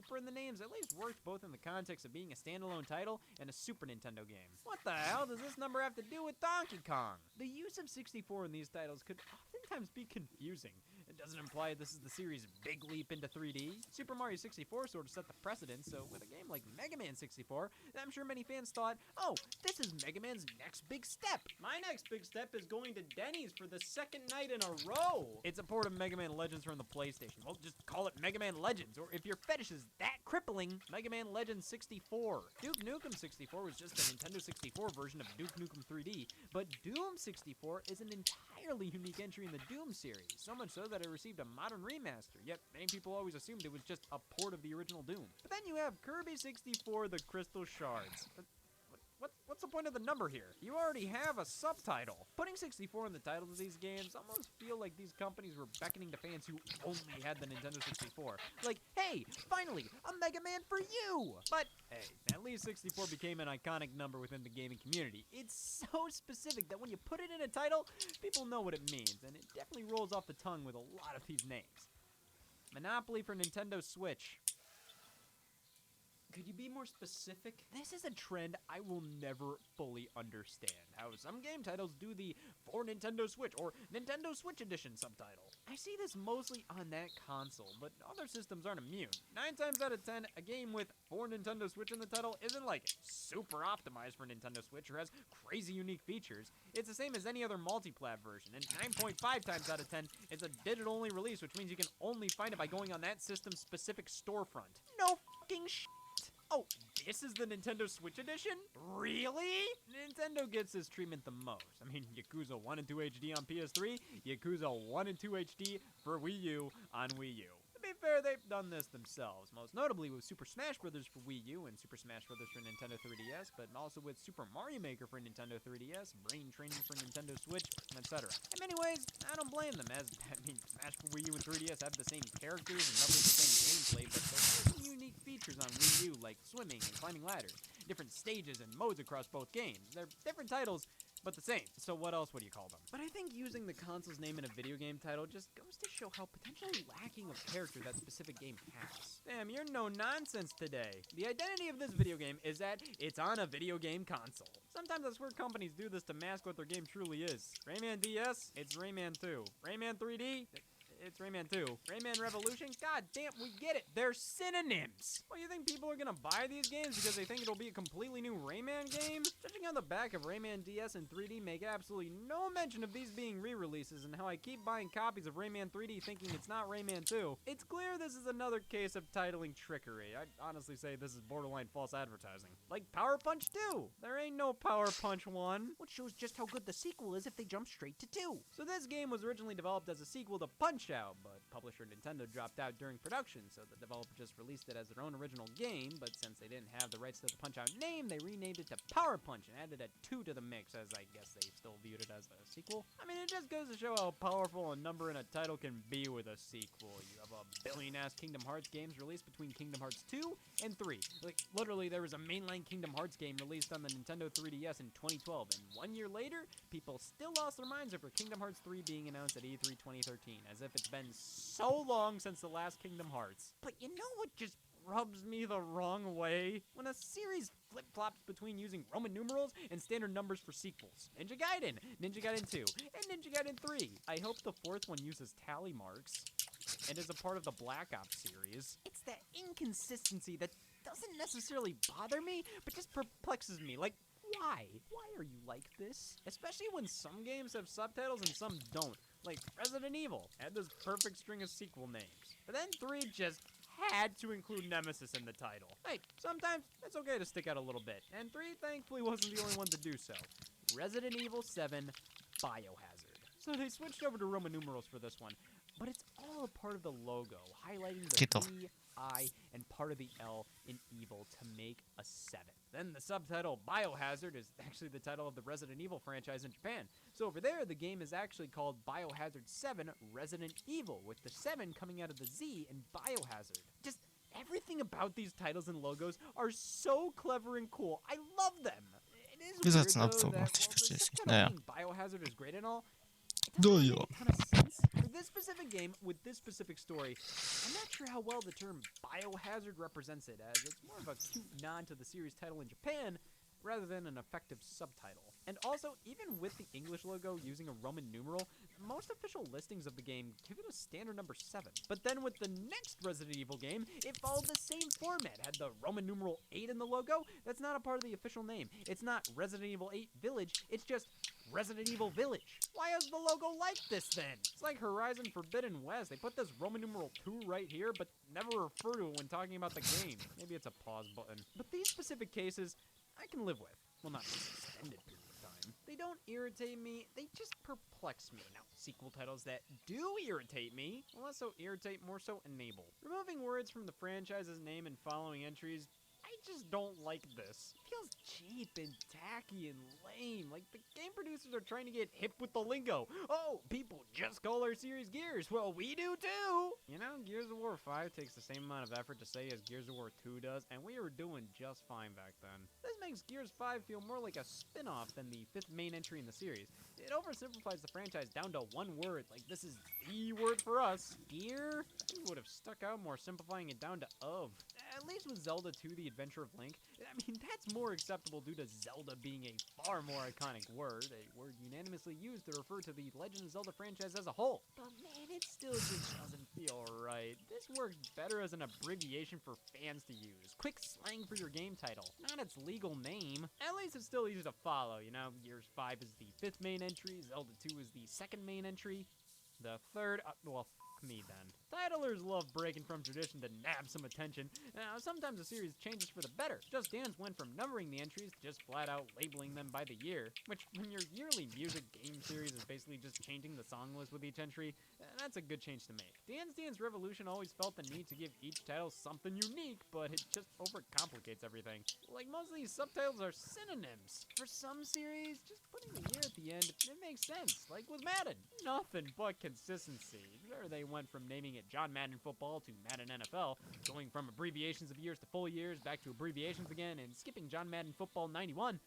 Super in the names at least worked both in the context of being a standalone title and a Super Nintendo game. What the hell does this number have to do with Donkey Kong? The use of 64 in these titles could oftentimes be confusing. It doesn't imply this is the series' big leap into 3D. Super Mario 64 sort of set the precedent, so with a game like Mega Man 64, I'm sure many fans thought, oh, this is Mega Man's next big step. My next big step is going to Denny's for the second night in a row. It's a port of Mega Man Legends from the PlayStation. Well, just call it Mega Man Legends, or if your fetish is that crippling, Mega Man Legends 64. Duke Nukem 64 was just a Nintendo 64 version of Duke Nukem 3D, but Doom 64 is an entirely unique entry in the Doom series, so much so that it received a modern remaster, yet many people always assumed it was just a port of the original Doom. But then you have Kirby 64, The Crystal Shards. What's the point of the number here? You already have a subtitle. Putting 64 in the titles of these games almost feel like these companies were beckoning to fans who only had the Nintendo 64. Like, hey, finally, a Mega Man for you! But, hey, at least 64 became an iconic number within the gaming community. It's so specific that when you put it in a title, people know what it means, and it definitely rolls off the tongue with a lot of these names. Monopoly for Nintendo Switch. Could you be more specific? This is a trend I will never fully understand. How some game titles do the For Nintendo Switch or Nintendo Switch Edition subtitle. I see this mostly on that console, but other systems aren't immune. 9 times out of 10, a game with For Nintendo Switch in the title isn't like super optimized for Nintendo Switch or has crazy unique features. It's the same as any other multi-plat version, and 9.5 times out of 10, it's a digital-only release, which means you can only find it by going on that system's specific storefront. No fucking shit. Oh, this is the Nintendo Switch Edition? Really? Nintendo gets this treatment the most. I mean, Yakuza 1 and 2 HD on PS3, Yakuza 1 and 2 HD for Wii U on Wii U. To be fair, they've done this themselves, most notably with Super Smash Bros. For Wii U and Super Smash Bros. For Nintendo 3DS, but also with Super Mario Maker for Nintendo 3DS, Brain Training for Nintendo Switch, etc. In many ways, I don't blame them, as, Smash for Wii U and 3DS have the same characters and roughly the same gameplay, but there are some unique features on Wii U, like swimming and climbing ladders, different stages and modes across both games. They're different titles, but the same. So what else would you call them? But I think using the console's name in a video game title just goes to show how potentially lacking of character that specific game has. Damn, you're no nonsense today. The identity of this video game is that it's on a video game console. Sometimes I swear companies do this to mask what their game truly is. Rayman DS? It's Rayman 2. Rayman 3D? It's Rayman 2. Rayman Revolution? God damn, we get it. They're synonyms. Well, you think people are gonna buy these games because they think it'll be a completely new Rayman game? Judging on the back of Rayman DS and 3D make absolutely no mention of these being re-releases and how I keep buying copies of Rayman 3D thinking it's not Rayman 2, it's clear this is another case of titling trickery. I'd honestly say this is borderline false advertising. Like Power Punch 2. There ain't no Power Punch 1. Which shows just how good the sequel is if they jump straight to 2. So this game was originally developed as a sequel to Punch Out, but publisher Nintendo dropped out during production, so the developer just released it as their own original game, but since they didn't have the rights to the Punch-Out name, they renamed it to Power Punch and added a 2 to the mix, as I guess they still viewed it as a sequel. I mean, it just goes to show how powerful a number in a title can be with a sequel. You have a billion-ass Kingdom Hearts games released between Kingdom Hearts 2 and 3. Like, literally, there was a mainline Kingdom Hearts game released on the Nintendo 3DS in 2012, and 1 year later, people still lost their minds over Kingdom Hearts 3 being announced at E3 2013, as if it's been so long since the last Kingdom Hearts. But you know what just rubs me the wrong way? When a series flip-flops between using Roman numerals and standard numbers for sequels. Ninja Gaiden, Ninja Gaiden 2, and Ninja Gaiden 3. I hope the fourth one uses tally marks and is a part of the Black Ops series. It's that inconsistency that doesn't necessarily bother me, but just perplexes me. Like, why? Why are you like this? Especially when some games have subtitles and some don't. Like Resident Evil had this perfect string of sequel names. But then 3 just had to include Nemesis in the title. Hey, sometimes it's okay to stick out a little bit. And 3 thankfully wasn't the only one to do so. Resident Evil 7 Biohazard. So they switched over to Roman numerals for this one. But it's all a part of the logo, highlighting the V, I, and part of the L in evil to make a 7. Then the subtitle Biohazard is actually the title of the Resident Evil franchise in Japan. So over there, the game is actually called Biohazard 7 Resident Evil, with the 7 coming out of the Z in Biohazard. Just everything about these titles and logos are so clever and cool. I love them. It is weird, though, that while the subtitle being Biohazard is great and all, it doesn't make a ton of sense. For this specific game, with this specific story, I'm not sure how well the term biohazard represents it, as it's more of a cute nod to the series title in Japan, rather than an effective subtitle. And also, even with the English logo using a Roman numeral, most official listings of the game give it a standard number 7. But then with the next Resident Evil game, it followed the same format, had the Roman numeral 8 in the logo. That's not a part of the official name. It's not Resident Evil 8 Village, it's just Resident Evil Village. Why is the logo like this then? It's like Horizon Forbidden West. They put this Roman numeral 2 right here, but never refer to it when talking about the game. Maybe it's a pause button. But these specific cases, I can live with. Well, not this extended period of time. They don't irritate me, they just perplex me. Now, sequel titles that do irritate me, less so irritate, more so enable. Removing words from the franchise's name and following entries, I just don't like this. It feels cheap and tacky and lame, like the game producers are trying to get hip with the lingo. Oh, people just call our series Gears. Well, we do too. You know, Gears of War 5 takes the same amount of effort to say as Gears of War 2 does, and we were doing just fine back then. This makes Gears 5 feel more like a spin-off than the 5th main entry in the series. It oversimplifies the franchise down to one word, like this is the word for us. Gear? I would have stuck out more simplifying it down to of. At least with Zelda 2, The Adventure of Link, I mean, that's more acceptable due to Zelda being a far more iconic word, a word unanimously used to refer to the Legend of Zelda franchise as a whole. But man, it still just doesn't feel right. This works better as an abbreviation for fans to use. Quick slang for your game title, not its legal name. At least it's still easy to follow, you know? Gears 5 is the 5th main entry, Zelda 2 is the 2nd main entry, the 3rd, well, me then. Titlers love breaking from tradition to nab some attention. Now, sometimes a series changes for the better. Just Dance went from numbering the entries to just flat out labeling them by the year, which when your yearly music game series is basically just changing the song list with each entry, that's a good change to make. Dance Dance Revolution always felt the need to give each title something unique, but it just overcomplicates everything. Like most of these subtitles are synonyms. For some series, just putting the year at the end, it makes sense. Like with Madden. Nothing but consistency. There they went from naming it John Madden Football to Madden NFL, going from abbreviations of years to full years, back to abbreviations again, and skipping John Madden Football 91.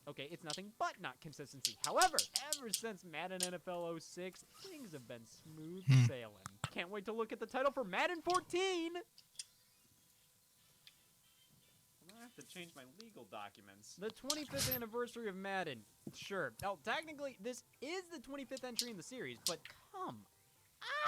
Okay, it's nothing but not consistency. However, ever since Madden NFL 06, things have been smooth sailing. Can't wait to look at the title for Madden 14! I have to change my legal documents. The 25th anniversary of Madden. Sure. Now, technically, this is the 25th entry in the series, but come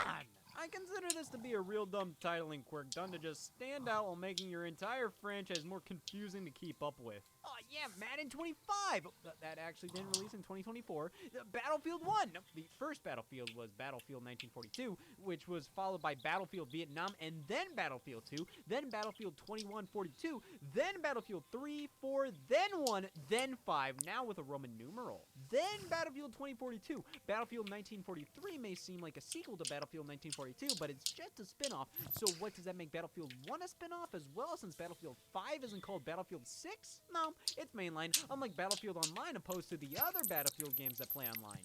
on! I consider this to be a real dumb titling quirk done to just stand out while making your entire franchise more confusing to keep up with. Oh yeah, Madden 25! That actually didn't release in 2024. Battlefield 1! No, the first Battlefield was Battlefield 1942, which was followed by Battlefield Vietnam, and then Battlefield 2, then Battlefield 2142, then Battlefield 3, 4, then 1, then 5, now with a Roman numeral. Then Battlefield 2042. Battlefield 1943 may seem like a sequel to Battlefield 1942, but it's just a spin-off. So what, does that make Battlefield 1 a spin-off as well, since Battlefield 5 isn't called Battlefield 6? No, it's mainline, unlike Battlefield Online opposed to the other Battlefield games that play online.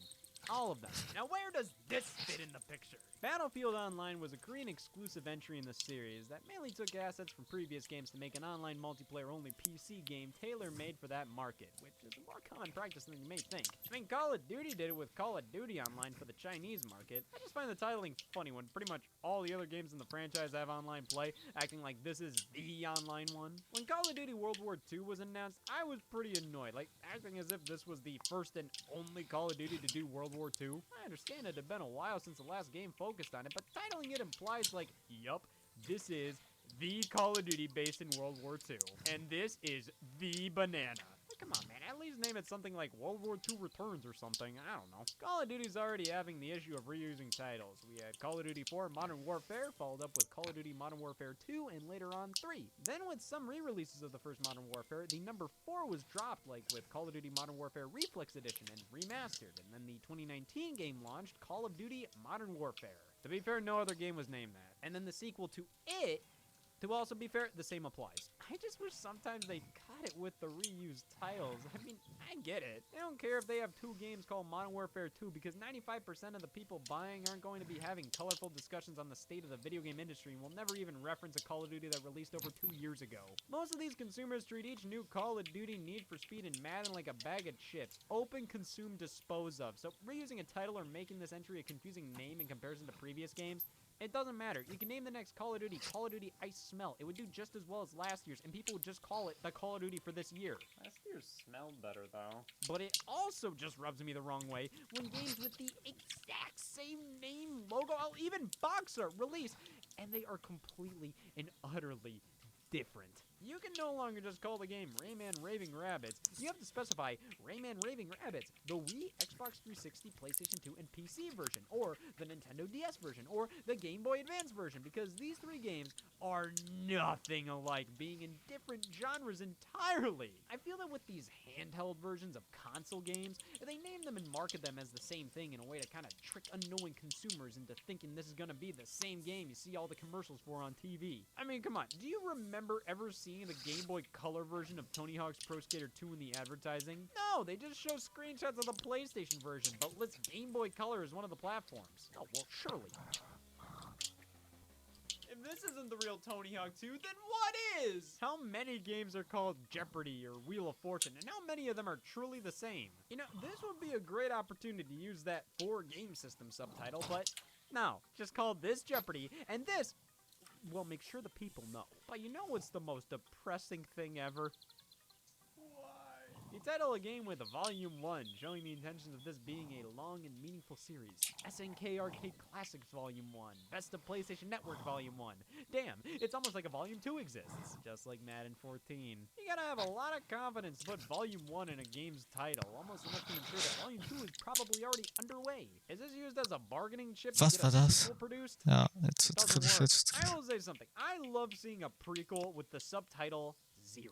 All of them. Now where does this fit in the picture? Battlefield Online was a Korean exclusive entry in the series that mainly took assets from previous games to make an online multiplayer-only PC game tailor-made for that market, which is a more common practice than you may think. I mean, Call of Duty did it with Call of Duty Online for the Chinese market. I just find the titling funny when pretty much all the other games in the franchise have online play, acting like this is the online one. When Call of Duty World War II was announced, I was pretty annoyed, like acting as if this was the first and only Call of Duty to do World War II. I understand it had been a while since the last game focused on it, but titling it implies like, yup, this is the Call of Duty based in World War II, and this is the banana. Come on, man, at least name it something like World War II Returns or something, I don't know. Call of Duty's already having the issue of reusing titles. We had Call of Duty 4 Modern Warfare, followed up with Call of Duty Modern Warfare 2, and later on 3. Then with some re-releases of the first Modern Warfare, the number 4 was dropped, like with Call of Duty Modern Warfare Reflex Edition and remastered, and then the 2019 game launched, Call of Duty Modern Warfare. To be fair, no other game was named that. And then the sequel to it To also be fair, the same applies. I just wish sometimes they cut it with the reused titles. I mean, I get it. They don't care if they have 2 games called Modern Warfare 2 because 95% of the people buying aren't going to be having colorful discussions on the state of the video game industry and will never even reference a Call of Duty that released over 2 years ago. Most of these consumers treat each new Call of Duty, Need for Speed, and Madden like a bag of chips. Open, consume, dispose of. So reusing a title or making this entry a confusing name in comparison to previous games, it doesn't matter. You can name the next Call of Duty Ice Smell. It would do just as well as last year's, and people would just call it the Call of Duty for this year. Last year's smelled better, though. But it also just rubs me the wrong way when games with the exact same name, logo, even box art release, and they are completely and utterly different. You can no longer just call the game Rayman Raving Rabbids. You have to specify Rayman Raving Rabbids, the Wii, Xbox 360, PlayStation 2, and PC version, or the Nintendo DS version, or the Game Boy Advance version, because these 3 games are nothing alike, being in different genres entirely. I feel that with these handheld versions of console games, they name them and market them as the same thing in a way to kind of trick unknowing consumers into thinking this is going to be the same game you see all the commercials for on TV. I mean, come on, do you remember ever seeing the Game Boy Color version of Tony Hawk's Pro Skater 2 in the advertising? No, they just show screenshots of the PlayStation version, but lists Game Boy Color as one of the platforms. Oh, well, surely. If this isn't the real Tony Hawk 2, then what is? How many games are called Jeopardy or Wheel of Fortune, and how many of them are truly the same? You know, this would be a great opportunity to use that 4 game system subtitle, but no, just call this Jeopardy, and this, well, make sure the people know. But you know what's the most depressing thing ever? You title a game with a Volume 1, showing the intentions of this being a long and meaningful series. SNK Arcade Classics Volume 1, Best of PlayStation Network Volume 1. Damn, it's almost like a Volume 2 exists, just like Madden 14. You gotta have a lot of confidence to put Volume 1 in a game's title, almost enough to ensure that Volume 2 is probably already underway. Is this used as a bargaining chip to get a sequel produced? Ja, jetzt Doesn't wird work. jetzt. I will say something. I love seeing a prequel with the subtitle 0.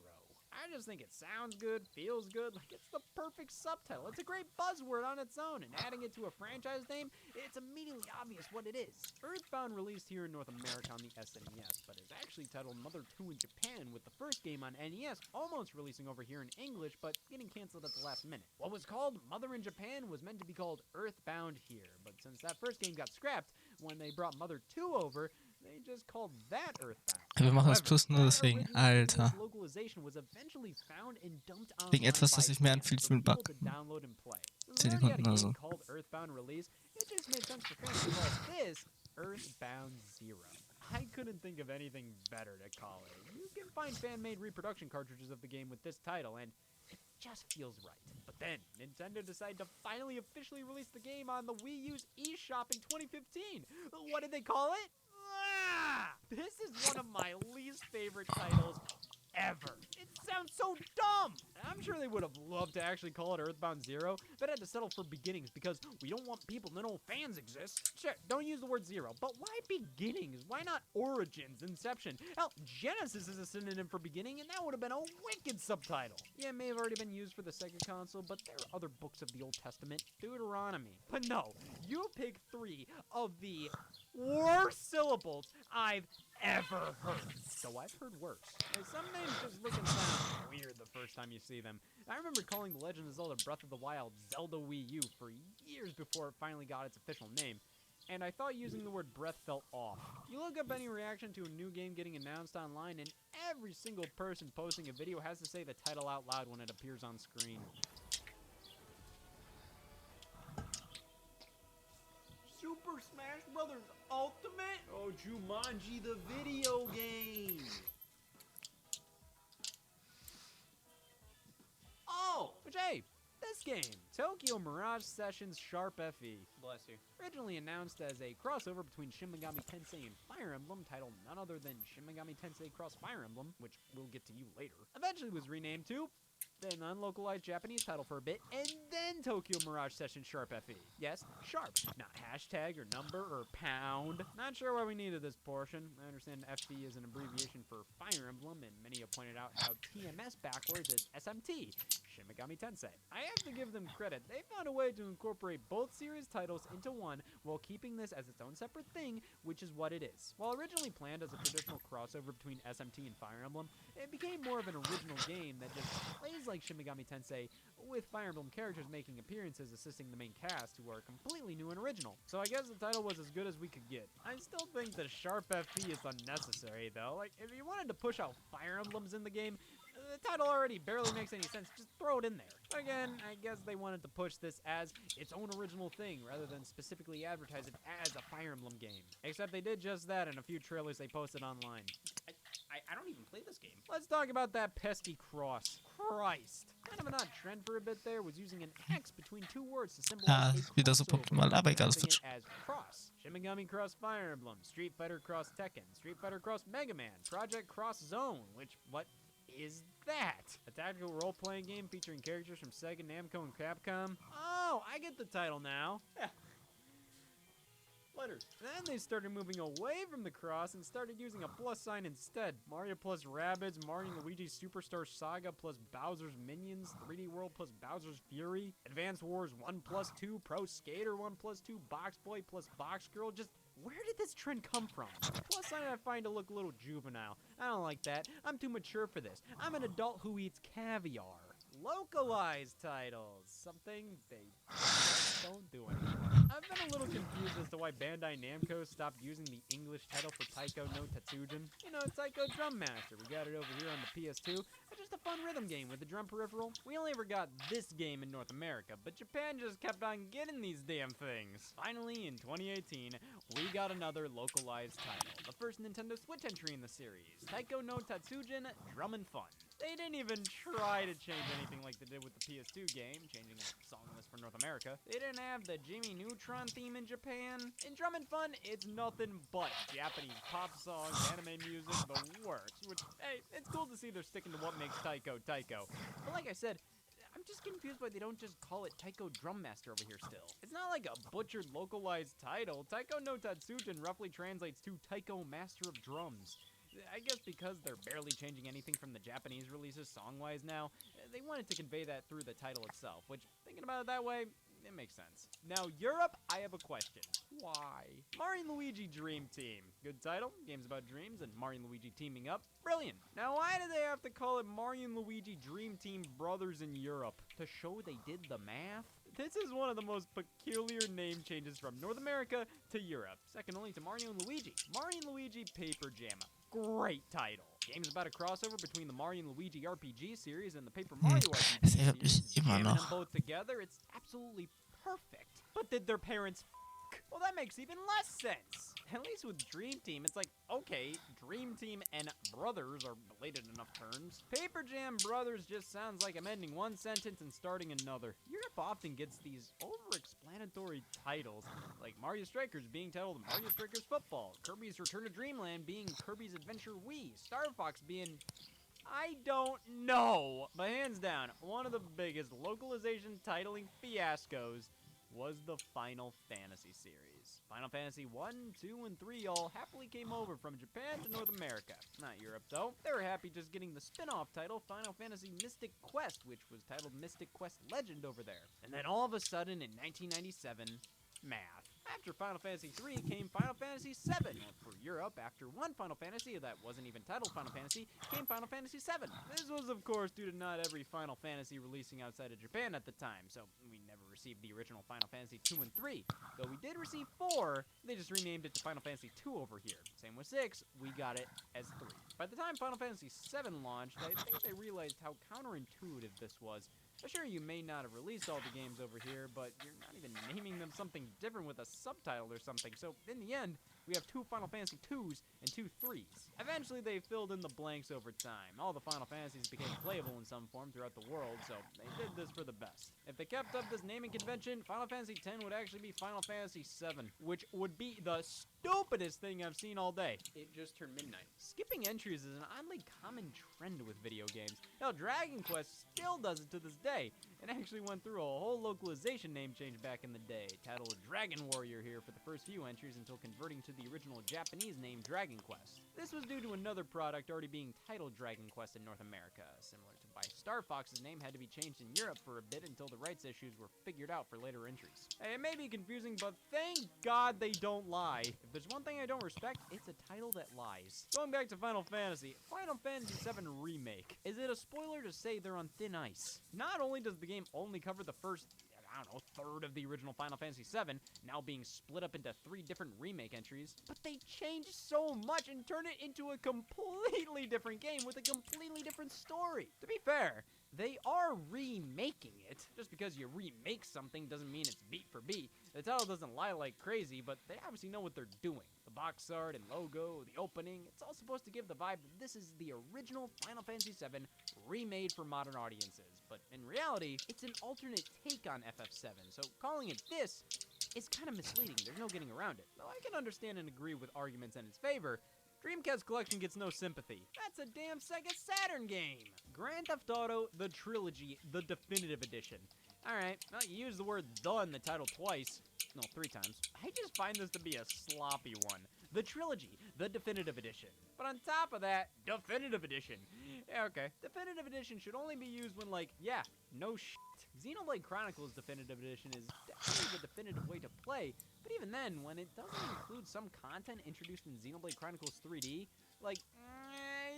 I just think it sounds good, feels good, like it's the perfect subtitle. It's a great buzzword on its own, and adding it to a franchise name, it's immediately obvious what it is. Earthbound released here in North America on the SNES, but is actually titled Mother 2 in Japan, with the first game on NES almost releasing over here in English, but getting canceled at the last minute. What was called Mother in Japan was meant to be called Earthbound here, but since that first game got scrapped, when they brought Mother 2 over, they just called that Earthbound. Wir machen das However, plus nur that deswegen. original Alter. English localization was eventually found and dumped Wegen online etwas, das by sich mehr fans anfühlt for wie ein people Bug. to download and play. Since 10 we already had a Sekunden oder game so. called Earthbound release, it just made sense for fans to call this Earthbound 0. I couldn't think of anything better to call it. You can find fan-made reproduction cartridges of the game with this title, and it just feels right. But then, Nintendo decided to finally officially release the game on the Wii U's eShop in 2015. What did they call it? Ah! This is one of my least favorite titles ever. It sounds so dumb. I'm sure they would have loved to actually call it Earthbound 0, but had to settle for beginnings because we don't want people to know fans exist. Sure, don't use the word 0, but why beginnings? Why not origins, inception? Hell, Genesis is a synonym for beginning, and that would have been a wicked subtitle. Yeah, it may have already been used for the Sega console, but there are other books of the Old Testament, Deuteronomy. But no, you pick 3 of the worst syllables I've ever heard. So I've heard worse. And some names just look and sound weird the first time you see them. I remember calling The Legend of Zelda Breath of the Wild Zelda Wii U for years before it finally got its official name, and I thought using the word breath felt off. You look up any reaction to a new game getting announced online, and every single person posting a video has to say the title out loud when it appears on screen. Super Smash Brothers Ultimate? Oh, Jumanji the video game! Oh, which hey, this game, Tokyo Mirage Sessions Sharp FE. Bless you. Originally announced as a crossover between Shin Megami Tensei and Fire Emblem, titled none other than Shin Megami Tensei Cross Fire Emblem, which we'll get to you later. Eventually was renamed to then unlocalized Japanese title for a bit, and then Tokyo Mirage Session Sharp FE. Yes, Sharp, not hashtag or number or pound. Not sure why we needed this portion. I understand FE is an abbreviation for Fire Emblem, and many have pointed out how TMS backwards is SMT, Shin Megami Tensei. I have to give them credit. They found a way to incorporate both series titles into one while keeping this as its own separate thing, which is what it is. While originally planned as a traditional crossover between SMT and Fire Emblem, it became more of an original game that just plays like Shin Megami Tensei, with Fire Emblem characters making appearances assisting the main cast who are completely new and original. So I guess the title was as good as we could get. I still think the Sharp FE is unnecessary though. Like, if you wanted to push out Fire Emblems in the game, the title already barely makes any sense, just throw it in there. But again, I guess they wanted to push this as its own original thing rather than specifically advertise it as a Fire Emblem game. Except they did just that in a few trailers they posted online. I don't even play this game. Let's talk about that pesky cross. Christ. Kind of an odd trend for a bit there was using an X between two words to symbolize a wieder so crossover, Pokémon, aber egal, das announcing wird it as Cross. Shin Megami Cross Fire Emblem, Street Fighter Cross Tekken, Street Fighter Cross Mega Man, Project Cross Zone, which, what is that? A tactical role-playing game featuring characters from Sega, Namco, and Capcom? Oh, I get the title now. Yeah. Letters. Then they started moving away from the cross and started using a plus sign instead. Mario plus Rabbids, Mario and Luigi Superstar Saga plus Bowser's Minions, 3D World plus Bowser's Fury, Advance Wars 1+2, Pro Skater 1+2, Box Boy plus Box Girl. Just where did this trend come from? Plus sign I find to look a little juvenile. I don't like that. I'm too mature for this. I'm an adult who eats caviar. Localized titles. Something they don't do anymore. I've been a little confused as to why Bandai Namco stopped using the English title for Taiko no Tatsujin. You know, Taiko Drum Master. We got it over here on the PS2. It's just a fun rhythm game with a drum peripheral. We only ever got this game in North America, but Japan just kept on getting these damn things. Finally, in 2018, we got another localized title. The first Nintendo Switch entry in the series. Taiko no Tatsujin Drum and Fun. They didn't even try to change anything like they did with the PS2 game, changing a song list for North America. They didn't have the Jimmy Neutron theme in Japan. In Drum and Fun, it's nothing but Japanese pop songs, anime music, the works. Which, hey, it's cool to see they're sticking to what makes Taiko Taiko. But like I said, I'm just confused why they don't just call it Taiko Drum Master over here still. It's not like a butchered localized title. Taiko no Tatsujin roughly translates to Taiko Master of Drums. I guess because they're barely changing anything from the Japanese releases song-wise now, they wanted to convey that through the title itself, which, thinking about it that way, it makes sense. Now, Europe, I have a question. Why? Mario and Luigi Dream Team. Good title, game's about dreams and Mario and Luigi teaming up. Brilliant. Now, why do they have to call it Mario and Luigi Dream Team Brothers in Europe? To show they did the math? This is one of the most peculiar name changes from North America to Europe, second only to Mario and Luigi. Mario and Luigi Paper Jam. Great title. Game's about a crossover between the Mario and Luigi RPG series and the Paper Mario RPG Es erinnert mich series. immer Jamming them noch. both together, it's absolutely perfect. But did their parents f***? Well, that makes even less sense. At least with Dream Team, it's like, okay, Dream Team and Brothers are related enough terms. Paper Jam Brothers just sounds like I'm ending one sentence and starting another. Europe often gets these over-explanatory titles, like Mario Strikers being titled Mario Strikers Football, Kirby's Return to Dreamland being Kirby's Adventure Wii, Star Fox being... I don't know, but hands down, one of the biggest localization titling fiascos was the Final Fantasy series. Final Fantasy 1, 2, and 3 all happily came over from Japan to North America. Not Europe, though. They were happy just getting the spin-off title Final Fantasy Mystic Quest, which was titled Mystic Quest Legend over there. And then all of a sudden, in 1997, math. After Final Fantasy 3 came Final Fantasy 7. For Europe, after one Final Fantasy that wasn't even titled Final Fantasy, came Final Fantasy 7. This was, of course, due to not every Final Fantasy releasing outside of Japan at the time, so we never received the original Final Fantasy 2 and 3. Though we did receive 4, they just renamed it to Final Fantasy 2 over here. Same with 6, we got it as 3. By the time Final Fantasy 7 launched, I think they realized how counterintuitive this was. Sure, you may not have released all the games over here, but you're not even naming them something different with a subtitle or something, so in the end, We have 2 Final Fantasy 2s and 2 3s. Eventually, they filled in the blanks over time. All the Final Fantasies became playable in some form throughout the world, so they did this for the best. If they kept up this naming convention, Final Fantasy X would actually be Final Fantasy VII, which would be the stupidest thing I've seen all day. It just turned midnight. Skipping entries is an oddly common trend with video games. Hell, Dragon Quest still does it to this day. It actually went through a whole localization name change back in the day, titled Dragon Warrior here for the first few entries until converting to the original Japanese name Dragon Quest. This was due to another product already being titled Dragon Quest in North America, similar to why Star Fox's name had to be changed in Europe for a bit until the rights issues were figured out for later entries. Hey, it may be confusing, but thank God they don't lie. If there's one thing I don't respect, it's a title that lies. Going back to Final Fantasy VII Remake. Is it a spoiler to say they're on thin ice? Not only does the game only cover the first, I don't know, third of the original Final Fantasy VII, now being split up into 3 different remake entries, but they changed so much and turned it into a completely different game with a completely different story. To be fair, they are remaking it. Just because you remake something doesn't mean it's beat for beat. The title doesn't lie like crazy, but they obviously know what they're doing. The box art and logo, the opening, it's all supposed to give the vibe that this is the original Final Fantasy VII remade for modern audiences. But in reality, it's an alternate take on FF7, so calling it this is kind of misleading. There's no getting around it. Though I can understand and agree with arguments in its favor, Dreamcast Collection gets no sympathy. That's a damn Sega Saturn game! Grand Theft Auto, The Trilogy, The Definitive Edition. Alright, well, you use the word "the" in the title twice. No, 3 times. I just find this to be a sloppy one. The Trilogy, The Definitive Edition. But on top of that, Definitive Edition. Yeah, okay. Definitive Edition should only be used when, like, yeah, no shit. Xenoblade Chronicles Definitive Edition is definitely the definitive way to play, but even then, when it doesn't include some content introduced in Xenoblade Chronicles 3D, like,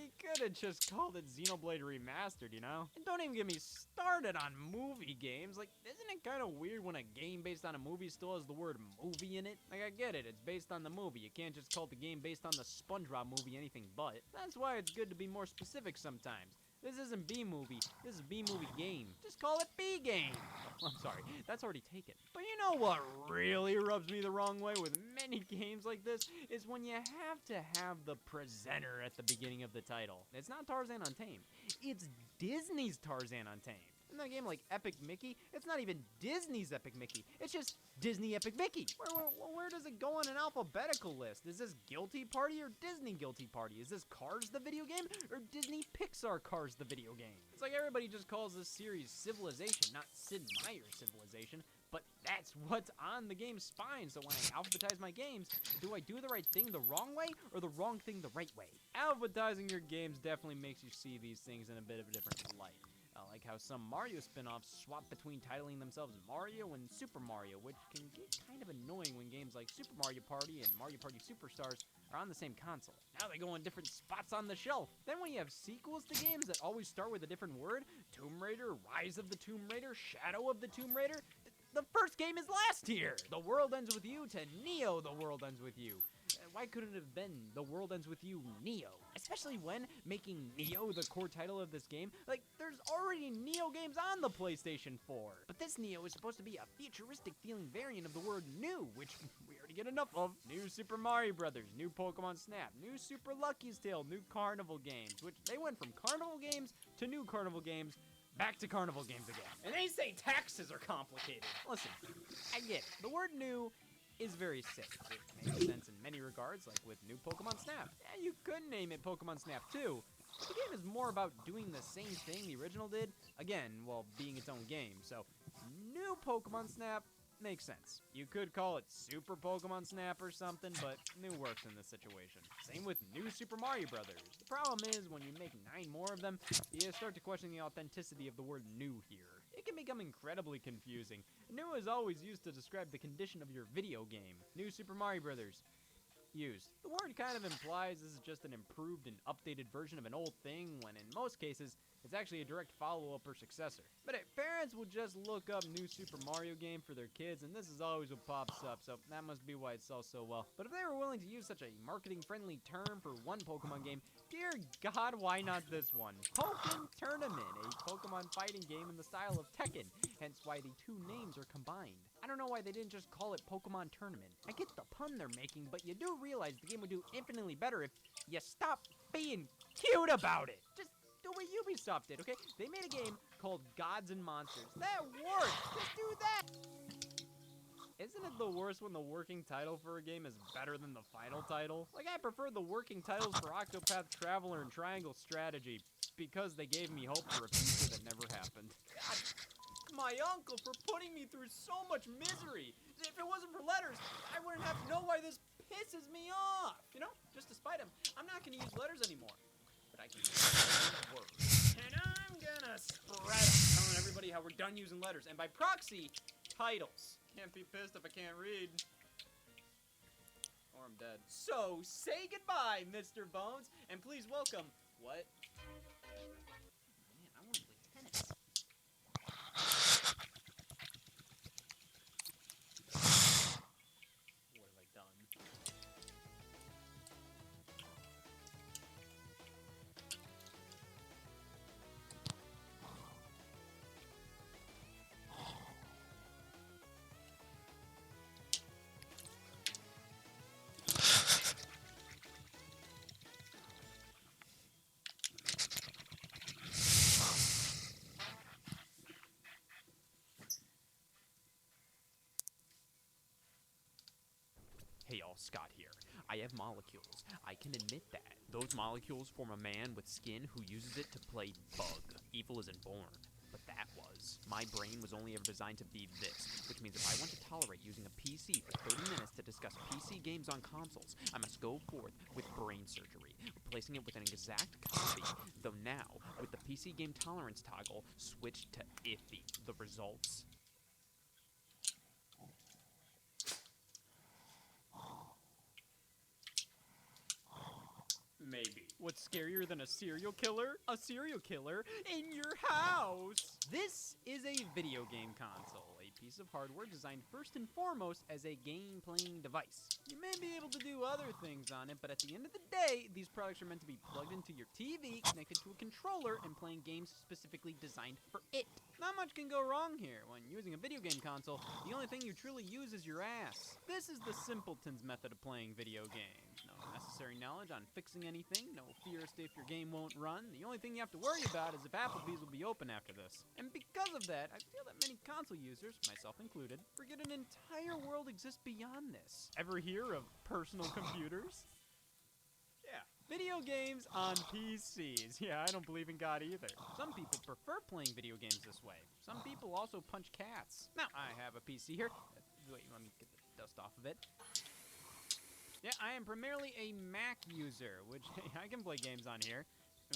you could have just called it Xenoblade Remastered, you know? And don't even get me started on movie games. Like, isn't it kind of weird when a game based on a movie still has the word movie in it? Like, I get it, it's based on the movie. You can't just call the game based on the SpongeBob movie anything but. That's why it's good to be more specific sometimes. This isn't B-movie, this is B-movie game. Just call it B-game. Oh, I'm sorry, that's already taken. But you know what really rubs me the wrong way with many games like this is when you have to have the presenter at the beginning of the title. It's not Tarzan Untamed, it's Disney's Tarzan Untamed. In that game like Epic Mickey, it's not even Disney's Epic Mickey, it's just Disney Epic Mickey. Where does it go on an alphabetical list? Is this Guilty Party or Disney Guilty Party? Is this Cars the video game or Disney Pixar Cars the video game? It's like everybody just calls this series Civilization, not Sid Meier's Civilization, but that's what's on the game's spine. So when I alphabetize my games, do I do the right thing the wrong way or the wrong thing the right way? Alphabetizing your games definitely makes you see these things in a bit of a different light. Like how some Mario spin-offs swap between titling themselves Mario and Super Mario, which can get kind of annoying when games like Super Mario Party and Mario Party Superstars are on the same console. Now they go on different spots on the shelf. Then when you have sequels to games that always start with a different word, Tomb Raider, Rise of the Tomb Raider, Shadow of the Tomb Raider, the first game is last tier. The World Ends With You to Neo, The World Ends With You. Why couldn't it have been The World Ends With You Neo? Especially when making Neo the core title of this game, like, there's already Neo games on the PlayStation 4. But this Neo is supposed to be a futuristic feeling variant of the word new, which we already get enough of. New Super Mario Brothers, new Pokemon Snap, new Super Lucky's Tale, new Carnival games, which they went from Carnival games to new Carnival games, back to Carnival games again. And they say taxes are complicated. Listen, I get it. The word new is very safe. It makes sense in many regards, like with new Pokemon Snap. Yeah, you could name it Pokemon Snap 2. The game is more about doing the same thing the original did, again, while being its own game. So, new Pokemon Snap makes sense. You could call it Super Pokemon Snap or something, but new works in this situation. Same with new Super Mario Brothers. The problem is, when you make 9 more of them, you start to question the authenticity of the word new here. It can become incredibly confusing. New is always used to describe the condition of your video game. New Super Mario Brothers. Used. The word kind of implies this is just an improved and updated version of an old thing, when in most cases, it's actually a direct follow-up or successor. But if parents will just look up new Super Mario game for their kids, and this is always what pops up, so that must be why it sells so well. But if they were willing to use such a marketing-friendly term for one Pokemon game, dear God, why not this one? Pokken Tournament, a Pokemon fighting game in the style of Tekken, hence why the 2 names are combined. I don't know why they didn't just call it Pokemon Tournament. I get the pun they're making, but you do realize the game would do infinitely better if you stop being cute about it. Just do what Ubisoft did, okay? They made a game called Gods and Monsters. That worked! Just do that! Isn't it the worst when the working title for a game is better than the final title? Like, I prefer the working titles for Octopath Traveler and Triangle Strategy because they gave me hope for a future that never happened. God, my uncle for putting me through so much misery. If it wasn't for letters, I wouldn't have to know why this pisses me off. You know, just to spite him, I'm not gonna use letters anymore. But I can use words. And I'm gonna spread them, telling everybody how we're done using letters. And by proxy, titles. Can't be pissed if I can't read. Or I'm dead. So, say goodbye, Mr. Bones, and please welcome... What? Man, I want to play tennis. What have I done? Hey y'all, Scott here. I have molecules. I can admit that. Those molecules form a man with skin who uses it to play bug. Evil isn't born, but that was. My brain was only ever designed to be this, which means if I want to tolerate using a PC for 30 minutes to discuss PC games on consoles, I must go forth with brain surgery, replacing it with an exact copy, though now, with the PC game tolerance toggle, switched to iffy. The results... Maybe. What's scarier than a serial killer? A serial killer in your house! This is a video game console, a piece of hardware designed first and foremost as a game-playing device. You may be able to do other things on it, but at the end of the day, these products are meant to be plugged into your TV, connected to a controller, and playing games specifically designed for it. Not much can go wrong here. When using a video game console, the only thing you truly use is your ass. This is the simpleton's method of playing video games. No necessary knowledge on fixing anything, no fear as to if your game won't run. The only thing you have to worry about is if Applebee's will be open after this. And because of that, I feel that many console users, myself included, forget an entire world exists beyond this. Ever hear of personal computers? Yeah. Video games on PCs. Yeah, I don't believe in God either. Some people prefer playing video games this way. Some people also punch cats. Now, I have a PC here. Wait, let me get the dust off of it. Yeah, I am primarily a Mac user, which I can play games on here.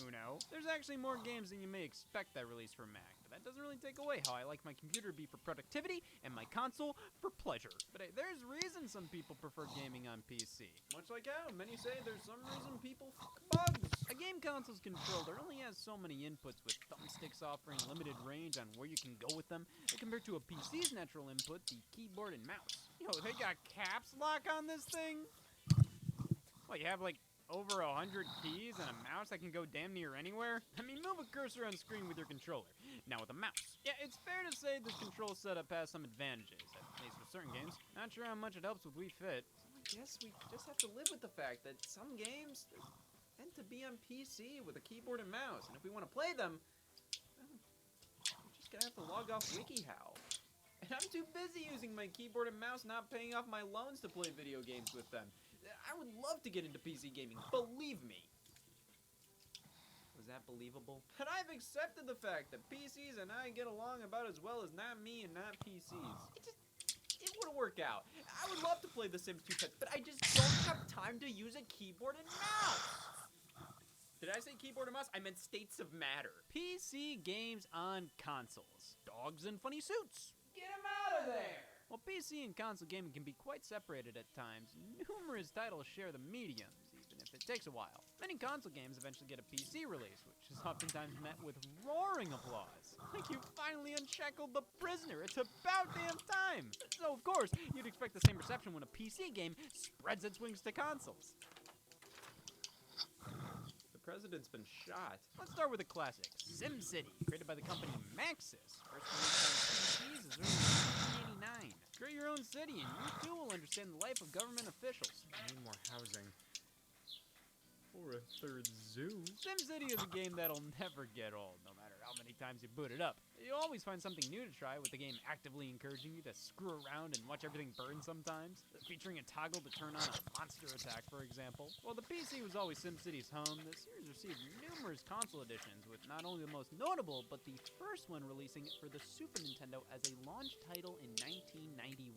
Uno. There's actually more games than you may expect that release for Mac, but that doesn't really take away how I like my computer to be for productivity and my console for pleasure. But hey, there's reason some people prefer gaming on PC. Much like how many say there's some reason people fuck bugs. A game console's controller only has so many inputs, with thumbsticks offering limited range on where you can go with them, and compared to a PC's natural input, the keyboard and mouse. Yo, they got caps lock on this thing? What, you have like over 100 keys and a mouse that can go damn near anywhere? I mean, move a cursor on screen with your controller. Now with a mouse. Yeah, it's fair to say this control setup has some advantages, at least for certain games. Not sure how much it helps with Wii Fit. So I guess we just have to live with the fact that some games are meant to be on PC with a keyboard and mouse, and if we want to play them, well, we're just gonna have to log off WikiHow. And I'm too busy using my keyboard and mouse, not paying off my loans to play video games with them. I would love to get into PC gaming, believe me. Was that believable? And I've accepted the fact that PCs and I get along about as well as not me and not PCs. It would work out. I would love to play The Sims 2 Pets, but I just don't have time to use a keyboard and mouse. Did I say keyboard and mouse? I meant states of matter. PC games on consoles. Dogs in funny suits. Get them out of there! While PC and console gaming can be quite separated at times, numerous titles share the mediums, even if it takes a while. Many console games eventually get a PC release, which is oftentimes met with roaring applause. Like you finally unshackled the prisoner, it's about damn time! So of course, you'd expect the same reception when a PC game spreads its wings to consoles. The president's been shot. Let's start with a classic, SimCity, created by the company Maxis. First released on PCs as early as 1989. Create your own city, and you too will understand the life of government officials. I need more housing. Or a third zoo. SimCity is a game that'll never get old, no matter how many times you boot it up. You'll always find something new to try, with the game actively encouraging you to screw around and watch everything burn sometimes, featuring a toggle to turn on a monster attack, for example. While the PC was always SimCity's home, the series received numerous console editions, with not only the most notable, but the first one releasing for the Super Nintendo as a launch title in 1991.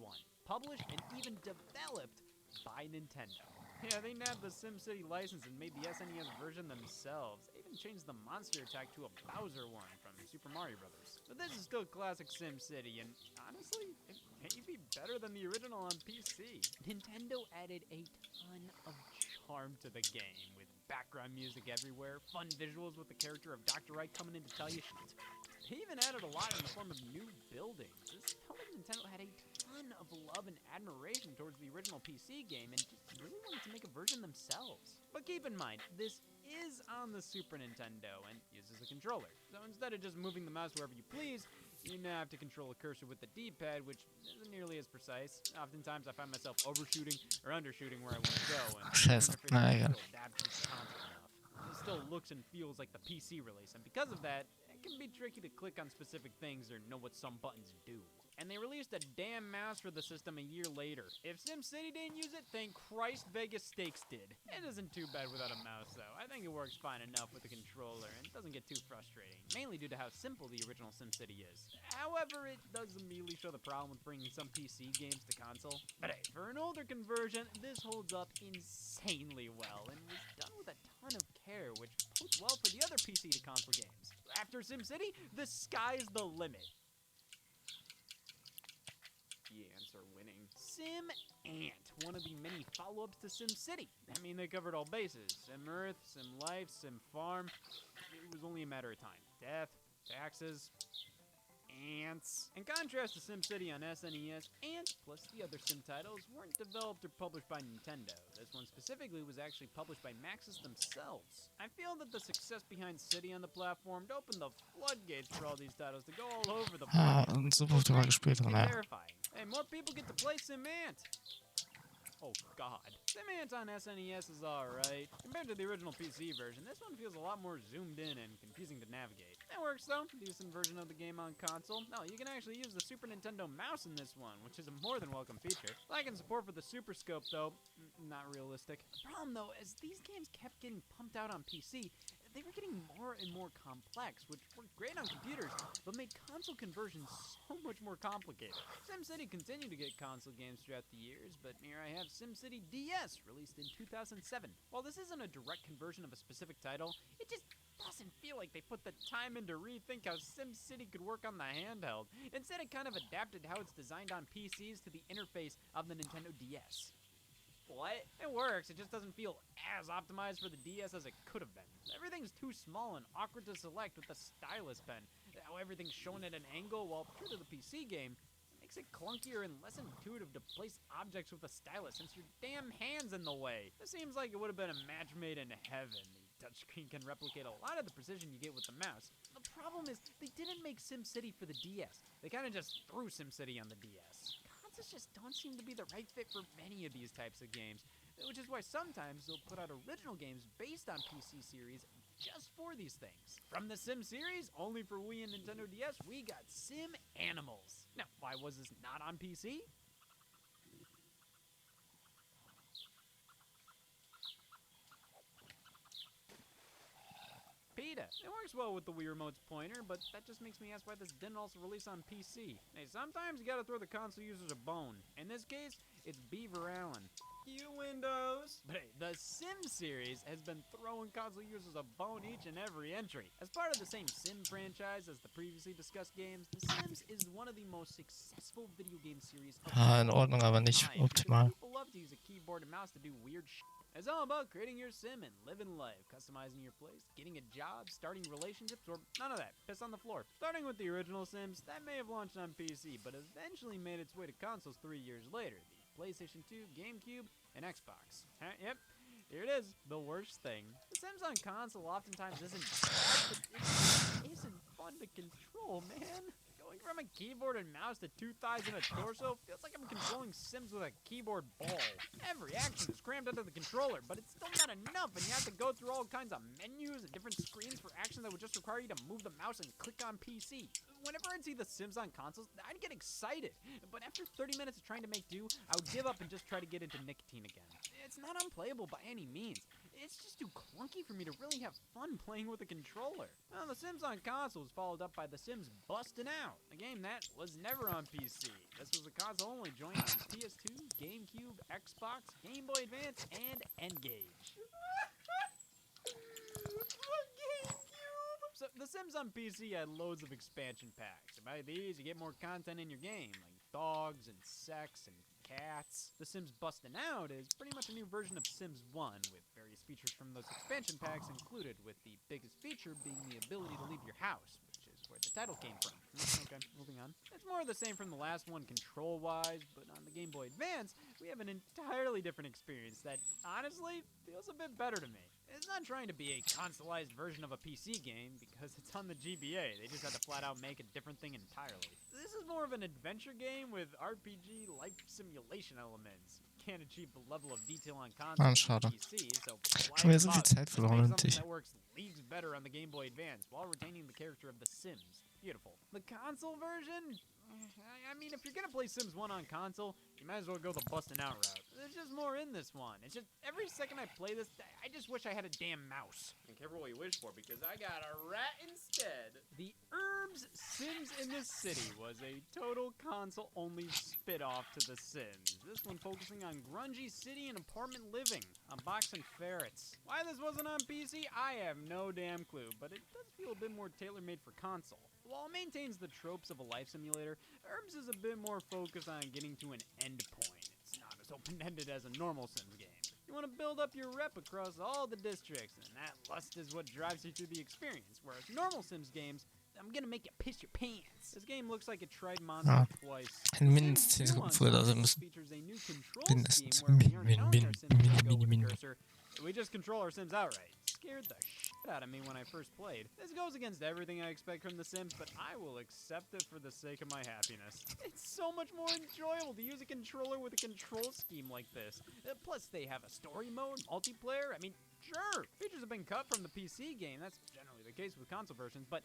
Published and even developed by Nintendo. Yeah, they nabbed the SimCity license and made the SNES version themselves. They even changed the monster attack to a Bowser one from Super Mario Bros. But this is still classic SimCity, and honestly, it may be better than the original on PC. Nintendo added a ton of charm to the game, with background music everywhere, fun visuals with the character of Dr. Wright coming in to tell you shit. They even added a lot in the form of new buildings. This tells Nintendo had a ton of love and admiration towards the original PC game and just really wanted to make a version themselves. But keep in mind, this is on the Super Nintendo and uses a controller. So instead of just moving the mouse wherever you please, you now have to control a cursor with the D-pad, which isn't nearly as precise. Oftentimes I find myself overshooting or undershooting where I want to go, and adapt to the console enough. It still looks and feels like the PC release, and because of that, it can be tricky to click on specific things or know what some buttons do. And they released a damn mouse for the system a year later. If SimCity didn't use it, thank Christ Vegas Stakes did. It isn't too bad without a mouse, though. I think it works fine enough with the controller, and it doesn't get too frustrating, mainly due to how simple the original SimCity is. However, it does immediately show the problem with bringing some PC games to console. But hey, for an older conversion, this holds up insanely well, and was done with a ton of care, which bodes well for the other PC to console games. After SimCity, the sky's the limit. The ants are winning. Sim Ant, one of the many follow-ups to SimCity. I mean, they covered all bases. Sim Earth, Sim Life, Sim Farm. It was only a matter of time. Death, taxes, ants. In contrast to SimCity on SNES, Ant, plus the other Sim titles, weren't developed or published by Nintendo. This one specifically was actually published by Maxis themselves. I feel that the success behind City on the platform opened the floodgates for all these titles to go all over the place. Und so wurde mal gespielt, It's ne? terrifying. Hey, more people get to play Sim Ant. Oh god. Sim Ant on SNES is alright. Compared to the original PC version, this one feels a lot more zoomed in and confusing to navigate. It works though. Decent version of the game on console. No, you can actually use the Super Nintendo mouse in this one, which is a more than welcome feature. Lacking support for the Super Scope though, not realistic. The problem though, as these games kept getting pumped out on PC, they were getting more and more complex, which worked great on computers, but made console conversions so much more complicated. SimCity continued to get console games throughout the years, but here I have SimCity DS, released in 2007. While this isn't a direct conversion of a specific title, it just doesn't feel like they put the time in to rethink how SimCity could work on the handheld. Instead, it kind of adapted how it's designed on PCs to the interface of the Nintendo DS. What? It works, it just doesn't feel as optimized for the DS as it could have been. Everything's too small and awkward to select with the stylus pen. How everything's shown at an angle, while true to the PC game, it makes it clunkier and less intuitive to place objects with a stylus since your damn hand's in the way. It seems like it would have been a match made in heaven. The touchscreen can replicate a lot of the precision you get with the mouse. The problem is, they didn't make SimCity for the DS. They kind of just threw SimCity on the DS. Consoles just don't seem to be the right fit for many of these types of games, which is why sometimes they'll put out original games based on PC series just for these things. From the Sim series, only for Wii and Nintendo DS, we got Sim Animals. Now, why was this not on PC? PETA. It works well with the Wii Remote's pointer, but that just makes me ask why this didn't also release on PC. Hey, sometimes you gotta throw the console users a bone. In this case, it's Beaver Allen. You Windows! But hey, the Sim series has been throwing console users a bone each and every entry. As part of the same Sim franchise as the previously discussed games, The Sims is one of the most successful video game series of In Ordnung, aber nicht time, because optimal. people love to use a keyboard and mouse to do weird shit. It's all about creating your sim and living life, customizing your place, getting a job, starting relationships, or none of that. Piss on the floor. Starting with the original Sims, that may have launched on PC, but eventually made its way to consoles 3 years later. The PlayStation 2, GameCube, and Xbox. Yep, here it is, the worst thing. The Sims on console oftentimes isn't bad, but it isn't fun to control, man. Go Going from a keyboard and mouse to two thighs and a torso feels like I'm controlling Sims with a keyboard ball. Every action is crammed into the controller, but it's still not enough, and you have to go through all kinds of menus and different screens for actions that would just require you to move the mouse and click on PC. Whenever I'd see The Sims on consoles, I'd get excited, but after 30 minutes of trying to make do, I would give up and just try to get into nicotine again. It's not unplayable by any means. It's just too clunky for me to really have fun playing with a controller. Well, The Sims on console was followed up by The Sims Bustin' Out, a game that was never on PC. This was a console-only joint on PS2, GameCube, Xbox, Game Boy Advance, and N-Gage. So, The Sims on PC had loads of expansion packs, and by these, you get more content in your game, like dogs and sex and cats. The Sims Bustin' Out is pretty much a new version of Sims 1, with various features from those expansion packs included, with the biggest feature being the ability to leave your house, which is where the title came from. Okay, moving on. It's more of the same from the last one control-wise, but on the Game Boy Advance, we have an entirely different experience that, honestly, feels a bit better to me. It's not trying to be a consoleized version of a PC game, because it's on the GBA. They just had to flat out make a different thing entirely. This is more of an adventure game with RPG life simulation elements. You can't achieve the level of detail on console schade. PC, so Schon wieder so viel Zeit make verloren, something endlich. that works leagues better on the Game Boy Advance while retaining the character of The Sims. Beautiful. The console version? I mean, if you're gonna play Sims 1 on console, you might as well go the bustin' out route. There's just more in this one. It's just, every second I play this, I just wish I had a damn mouse. And careful what you wish for, because I got a rat instead. The Herbs Sims in the City was a total console-only spit-off to The Sims. This one focusing on grungy city and apartment living, on boxing ferrets. Why this wasn't on PC, I have no damn clue, but it does feel a bit more tailor-made for console. While it maintains the tropes of a life simulator, Herbs is a bit more focused on getting to an end point. It's not as open-ended as a normal Sims game. You want to build up your rep across all the districts, and that lust is what drives you through the experience, whereas normal Sims games, I'm gonna make you piss your pants. This game looks like it tried Monster twice. Ein mindestens 10 Sekunden früher da sein müssen. Features a new control Mindestens. scheme where we aren't telling our Sims where to go with the cursor. We just control our Sims outright. Scared the shit out of me when I first played. This goes against everything I expect from The Sims, but I will accept it for the sake of my happiness. It's so much more enjoyable to use a controller with a control scheme like this. Plus, they have a story mode, multiplayer. I mean, sure, features have been cut from the PC game. That's generally the case with console versions, but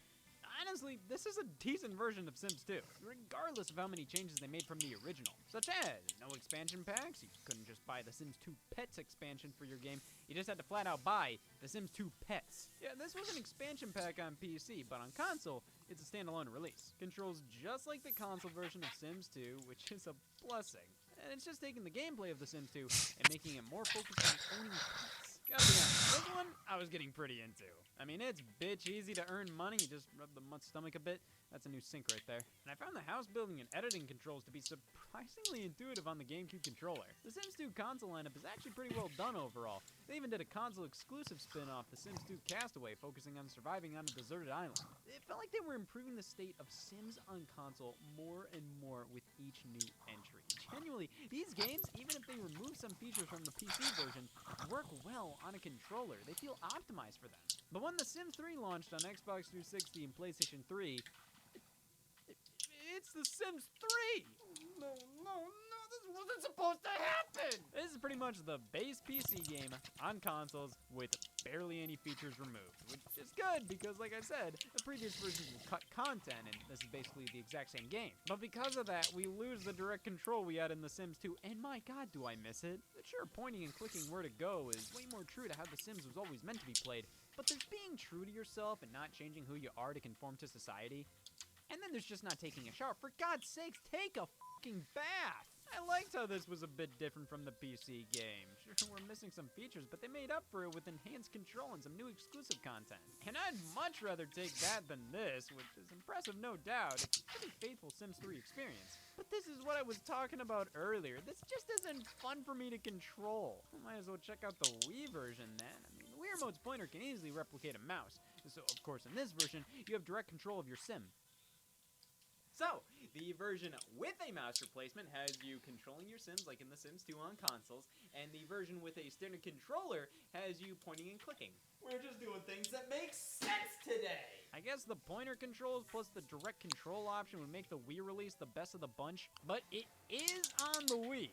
honestly, this is a decent version of Sims 2, regardless of how many changes they made from the original, such as no expansion packs. You couldn't just buy the Sims 2 Pets expansion for your game. You just had to flat out buy the Sims 2 Pets. Yeah, this was an expansion pack on PC, but on console, it's a standalone release. Controls just like the console version of Sims 2, which is a blessing. And it's just taking the gameplay of the Sims 2 and making it more focused on owning pets. Gotta be honest, this one I was getting pretty into. I mean, it's bitch easy to earn money. You just rub the stomach a bit. That's a new sync right there. And I found the house building and editing controls to be surprisingly intuitive on the GameCube controller. The Sims 2 console lineup is actually pretty well done overall. They even did a console-exclusive spin-off, The Sims 2 Castaway, focusing on surviving on a deserted island. It felt like they were improving the state of Sims on console more and more with each new entry. Genuinely, these games, even if they remove some features from the PC version, work well on a controller. They feel optimized for them. But when The Sims 3 launched on Xbox 360 and PlayStation 3, it's The Sims 3! No, this wasn't supposed to happen! This is pretty much the base PC game on consoles with barely any features removed, which is good because, like I said, the previous versions will cut content, and this is basically the exact same game. But because of that, we lose the direct control we had in The Sims 2, and my god, do I miss it. Sure, pointing and clicking where to go is way more true to how The Sims was always meant to be played, but there's being true to yourself and not changing who you are to conform to society. And then there's just not taking a shower. For God's sakes, take a fucking bath! I liked how this was a bit different from the PC game. Sure, we're missing some features, but they made up for it with enhanced control and some new exclusive content. And I'd much rather take that than this, which is impressive, no doubt. It's a pretty faithful Sims 3 experience. But this is what I was talking about earlier. This just isn't fun for me to control. I might as well check out the Wii version then. I mean, the Wii Remote's pointer can easily replicate a mouse. So, of course, in this version, you have direct control of your Sim. So, the version with a mouse replacement has you controlling your Sims like in The Sims 2 on consoles, and the version with a standard controller has you pointing and clicking. We're just doing things that make sense today! I guess the pointer controls plus the direct control option would make the Wii release the best of the bunch, but it is on the Wii.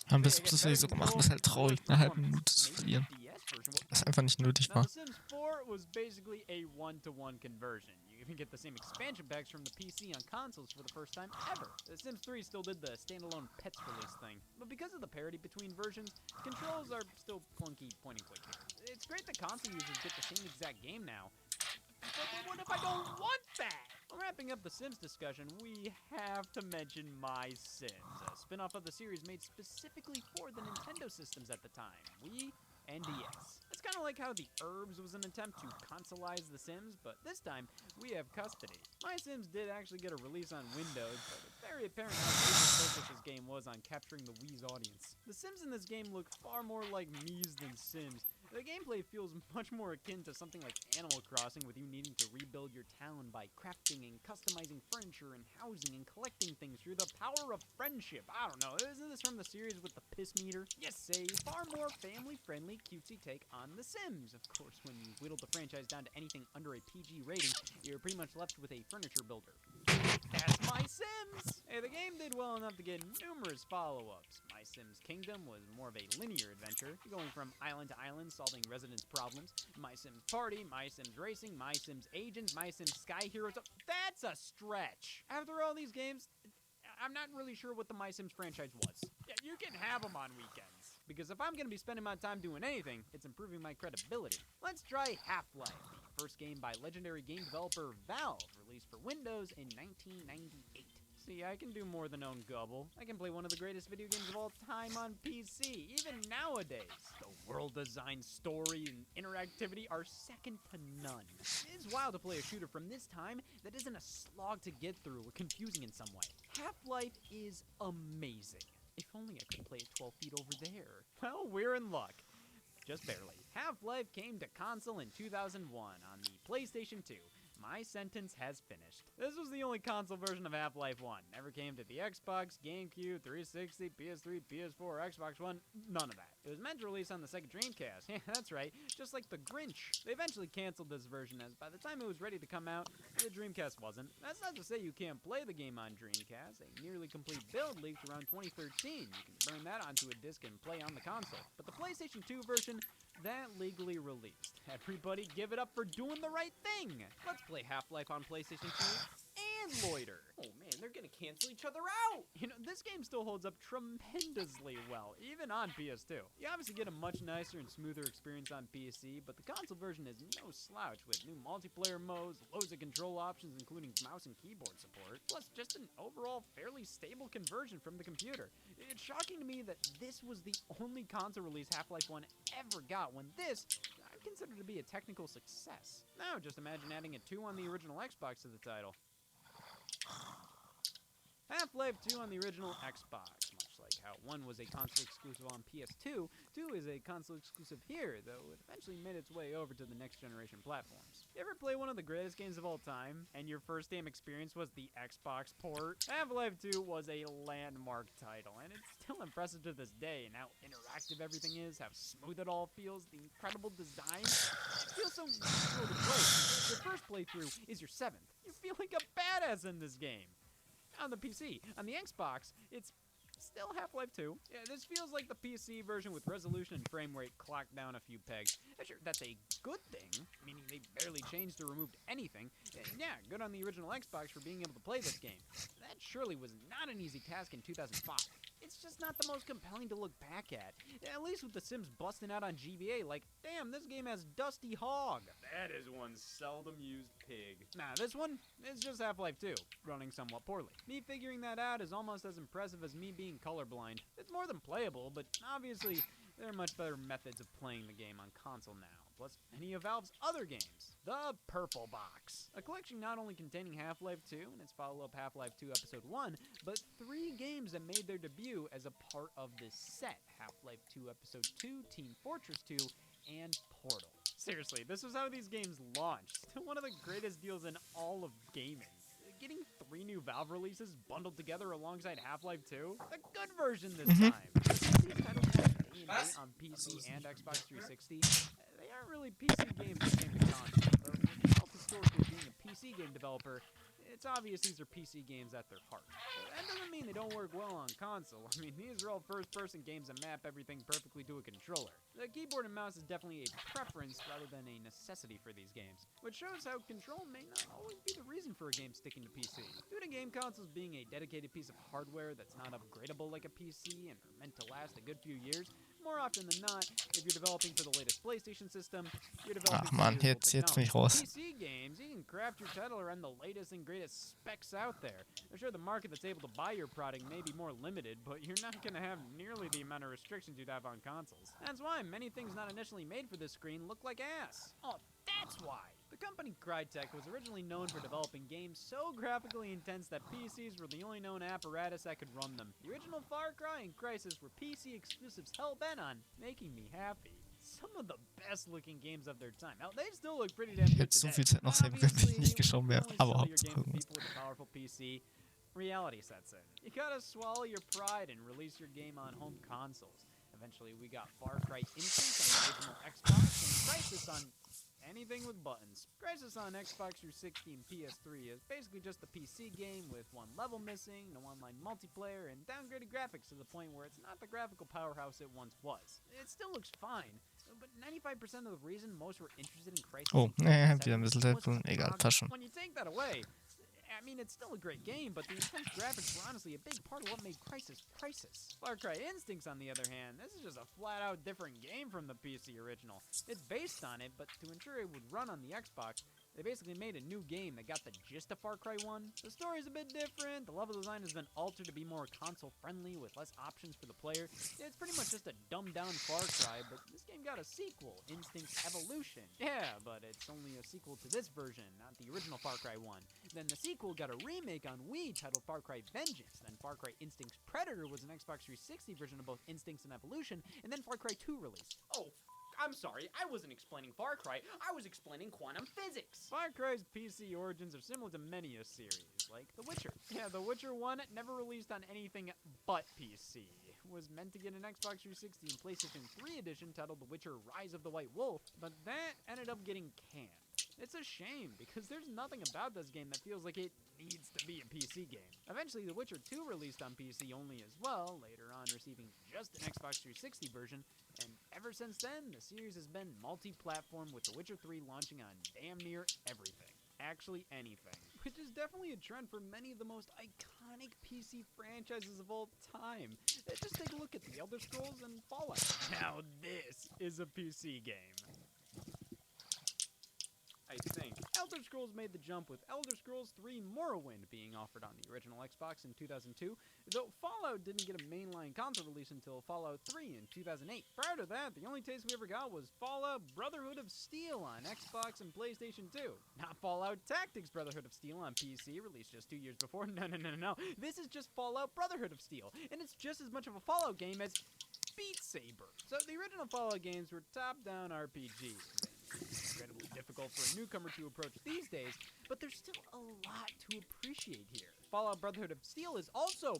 Haben wir es bisher so gemacht, das ist halt traurig, eine halbe Minute zu verlieren. Das einfach nicht nötig Now, war. The Sims 4 was basically a one-to-one conversion. You even get the same expansion packs from the PC on consoles for the first time ever. The Sims 3 still did the standalone pets release thing, but because of the parity between versions, controls are still clunky point-and-click. It's great that console users get the same exact game now, but what if I don't want that? Well, wrapping up the Sims discussion, we have to mention My Sims, a spin-off of the series made specifically for the Nintendo systems at the time, Wii and DS. It's kind of like how the Herbs was an attempt to consoleize The Sims, but this time, we have custody. My Sims did actually get a release on Windows, but it's very apparent how focused this game was on capturing the Wii's audience. The Sims in this game look far more like Mii's than Sims. The gameplay feels much more akin to something like Animal Crossing, with you needing to rebuild your town by crafting and customizing furniture and housing and collecting things through the power of friendship. I don't know, isn't this from the series with the piss meter? Yes, a far more family-friendly, cutesy take on The Sims. Of course, when you whittle the franchise down to anything under a PG rating, you're pretty much left with a furniture builder. That's My Sims! Hey, the game did well enough to get numerous follow-ups. My Sims Kingdom was more of a linear adventure, going from island to island, solving residents' problems. My Sims Party, My Sims Racing, My Sims Agents, My Sims Sky Heroes. That's a stretch! After all these games, I'm not really sure what the My Sims franchise was. Yeah, you can have them on weekends. Because if I'm going to be spending my time doing anything, it's improving my credibility. Let's try Half-Life, the first game by legendary game developer Valve, released for Windows in 1998. See, I can do more than own Gubble. I can play one of the greatest video games of all time on PC, even nowadays. The world design, story, and interactivity are second to none. It's wild to play a shooter from this time that isn't a slog to get through or confusing in some way. Half-Life is amazing. If only I could play it 12 feet over there. Well, we're in luck. Just barely. Half-Life came to console in 2001 on the PlayStation 2. My sentence has finished. This was the only console version of Half-Life 1. Never came to the Xbox, GameCube, 360, PS3, PS4, Xbox One, none of that. It was meant to release on the Sega Dreamcast. Yeah, that's right, just like the Grinch. They eventually canceled this version as by the time it was ready to come out, the Dreamcast wasn't. That's not to say you can't play the game on Dreamcast. A nearly complete build leaked around 2013. You can burn that onto a disc and play on the console. But the PlayStation 2 version, that legally released. Everybody give it up for doing the right thing. Let's play Half-Life on PlayStation 2 and Loiter. Oh man, they're gonna cancel each other out! You know, this game still holds up tremendously well, even on PS2. You obviously get a much nicer and smoother experience on PC, but the console version is no slouch with new multiplayer modes, loads of control options including mouse and keyboard support, plus just an overall fairly stable conversion from the computer. It's shocking to me that this was the only console release Half-Life 1 ever got, when this I consider to be a technical success. Now just imagine adding a 2 on the original Xbox to the title. Half-Life 2 on the original Xbox. Much like how 1 was a console exclusive on PS2, 2 is a console exclusive here, though it eventually made its way over to the next generation platforms. You ever play one of the greatest games of all time, and your first game experience was the Xbox port? Half-Life 2 was a landmark title, and it's still impressive to this day in how interactive everything is, how smooth it all feels, the incredible design. It feels so natural to play. Your first playthrough is your 7th. You feel like a badass in this game. On the PC. On the Xbox, it's still Half-Life 2. Yeah, this feels like the PC version with resolution and frame rate clocked down a few pegs. Sure, that's a good thing, meaning they barely changed or removed anything. Yeah, good on the original Xbox for being able to play this game. That surely was not an easy task in 2005. It's just not the most compelling to look back at least with The Sims busting out on GBA, like, damn, this game has Dusty Hog. That is one seldom used pig. Nah, this one is just Half-Life 2, running somewhat poorly. Me figuring that out is almost as impressive as me being colorblind. It's more than playable, but obviously there are much better methods of playing the game on console now. Plus, any of Valve's other games. The Purple Box, a collection not only containing Half-Life 2 and its follow-up Half-Life 2 Episode 1, but 3 games that made their debut as a part of this set: Half-Life 2 Episode 2, Team Fortress 2, and Portal. Seriously, this was how these games launched. Still one of the greatest deals in all of gaming. Getting 3 new Valve releases bundled together alongside Half-Life 2? The good version this time. These titles launched day and date on PC and Xbox 360. They aren't really PC games that came to console, though with Valve historically being a PC game developer, it's obvious these are PC games at their heart. That doesn't mean they don't work well on console. I mean, these are all first-person games that map everything perfectly to a controller. The keyboard and mouse is definitely a preference rather than a necessity for these games, which shows how control may not always be the reason for a game sticking to PC. Due to game consoles being a dedicated piece of hardware that's not upgradable like a PC and are meant to last a good few years, more often than not, if you're developing for the latest PlayStation system, you're developing for Mann, years old jetzt bin ich technology. raus. PC games, you can craft your title around the latest and greatest specs out there. I'm sure the market that's able to buy your product may be more limited, but you're not going to have nearly the amount of restrictions you'd have on consoles. That's why many things not initially made for this screen look like ass. Oh, that's why! The company Crytek was originally known for developing games so graphically intense that PCs were the only known apparatus that could run them. The original Far Cry and Crysis were PC exclusives hell-bent on making me happy. Some of the best looking games of their time. Now, they still look pretty damn Ich good hätte so today. viel Zeit noch sehen können, wenn ich nicht geschoben wäre. Aber Hauptsache People irgendwas. with a powerful PC, reality sets in. You gotta swallow your pride and release your game on home consoles. Eventually, we got Far Cry Instinct on the original Xbox and Crysis on anything with buttons. Crysis on Xbox 360 and PS3 is basically just a PC game with one level missing, no online multiplayer, and downgraded graphics to the point where it's not the graphical powerhouse it once was. It still looks fine, but 95% of the reason most were interested in Crysis Oh, in wieder ein bisschen was Deadpool. the Egal, progress. passt schon. When you take that away, I mean, it's still a great game, but the intense graphics were honestly a big part of what made Crysis Crysis. Far Cry Instincts, on the other hand, this is just a flat-out different game from the PC original. It's based on it, but to ensure it would run on the Xbox, they basically made a new game that got the gist of Far Cry 1. The story's a bit different, the level design has been altered to be more console-friendly with less options for the player. It's pretty much just a dumbed-down Far Cry, but this game got a sequel, Instincts Evolution. Yeah, but it's only a sequel to this version, not the original Far Cry 1. Then the sequel got a remake on Wii titled Far Cry Vengeance. Then Far Cry Instincts Predator was an Xbox 360 version of both Instincts and Evolution, and then Far Cry 2 released. Oh, I'm sorry, I wasn't explaining Far Cry, I was explaining quantum physics. Far Cry's PC origins are similar to many a series, like The Witcher. Yeah, The Witcher 1 never released on anything but PC. It was meant to get an Xbox 360 and PlayStation 3 edition titled The Witcher Rise of the White Wolf, but that ended up getting canned. It's a shame, because there's nothing about this game that feels like it needs to be a PC game. Eventually, The Witcher 2 released on PC only as well, later on receiving just an Xbox 360 version, and ever since then, the series has been multi-platform with The Witcher 3 launching on damn near everything. Actually anything. Which is definitely a trend for many of the most iconic PC franchises of all time. Just take a look at The Elder Scrolls and Fallout. Now this is a PC game. I think. Elder Scrolls made the jump with Elder Scrolls 3 Morrowind being offered on the original Xbox in 2002, though Fallout didn't get a mainline console release until Fallout 3 in 2008. Prior to that, the only taste we ever got was Fallout Brotherhood of Steel on Xbox and PlayStation 2. Not Fallout Tactics Brotherhood of Steel on PC, released just 2 years before. No. This is just Fallout Brotherhood of Steel, and it's just as much of a Fallout game as Beat Saber. So the original Fallout games were top-down RPGs. Incredibly difficult for a newcomer to approach these days, but there's still a lot to appreciate here. Fallout Brotherhood of Steel is also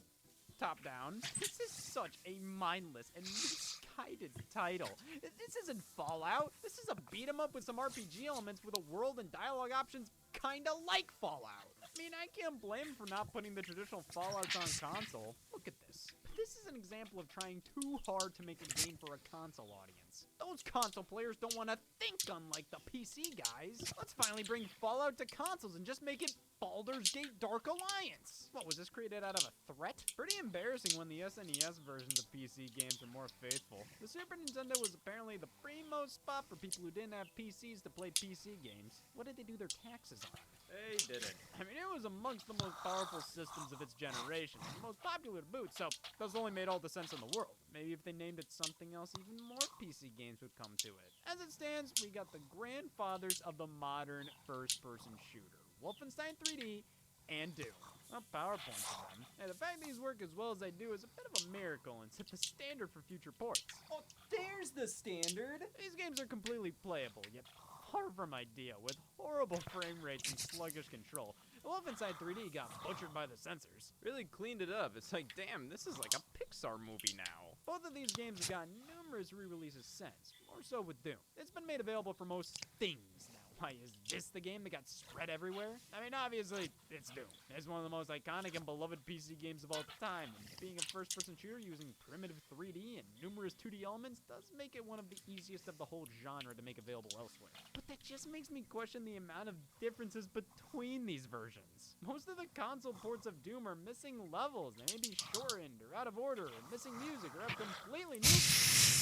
top-down. This is such a mindless and misguided title. This isn't Fallout. This is a beat-em-up with some RPG elements with a world and dialogue options kinda like Fallout. I mean, I can't blame him for not putting the traditional Fallouts on console. Look at this. This is an example of trying too hard to make a game for a console audience. Those console players don't want to think unlike the PC guys. Let's finally bring Fallout to consoles and just make it Baldur's Gate Dark Alliance. What, was this created out of a threat? Pretty embarrassing when the SNES versions of PC games are more faithful. The Super Nintendo was apparently the primo spot for people who didn't have PCs to play PC games. What did they do their taxes on? They didn't. I mean, it was amongst the most powerful systems of its generation, the most popular to boot, so those only made all the sense in the world. Maybe if they named it something else, even more PC games would come to it. As it stands, we got the grandfathers of the modern first-person shooter, Wolfenstein 3D and Doom. Well, PowerPoint for them. And the fact these work as well as they do is a bit of a miracle and sets a standard for future ports. Oh, there's the standard. These games are completely playable, yet far from ideal, with horrible frame rates and sluggish control. Wolfenstein 3D got butchered by the censors. Really cleaned it up. It's like, damn, this is like a Pixar movie now. Both of these games have gotten numerous re-releases since, more so with Doom. It's been made available for most things now. Why, is this the game that got spread everywhere? I mean, obviously, it's Doom. It's one of the most iconic and beloved PC games of all time, and being a first-person shooter using primitive 3D and numerous 2D elements does make it one of the easiest of the whole genre to make available elsewhere. But that just makes me question the amount of differences between these versions. Most of the console ports of Doom are missing levels. They may be shortened or out of order or missing music or have completely new.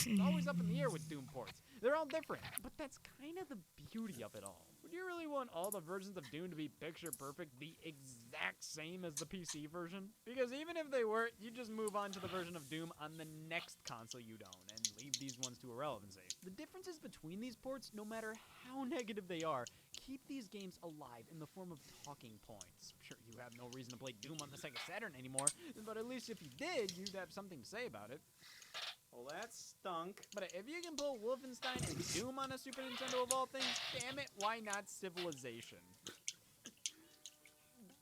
It's always up in the air with Doom ports. They're all different, but that's kind of the beauty of it all. Would you really want all the versions of Doom to be picture perfect, the exact same as the PC version? Because even if they were, you just move on to the version of Doom on the next console you'd own and leave these ones to irrelevancy. The differences between these ports, no matter how negative they are, keep these games alive in the form of talking points. Sure, you have no reason to play Doom on the Sega Saturn anymore, but at least if you did, you'd have something to say about it. Well, that stunk. But if you can pull Wolfenstein and Doom on a Super Nintendo of all things, damn it, why not Civilization?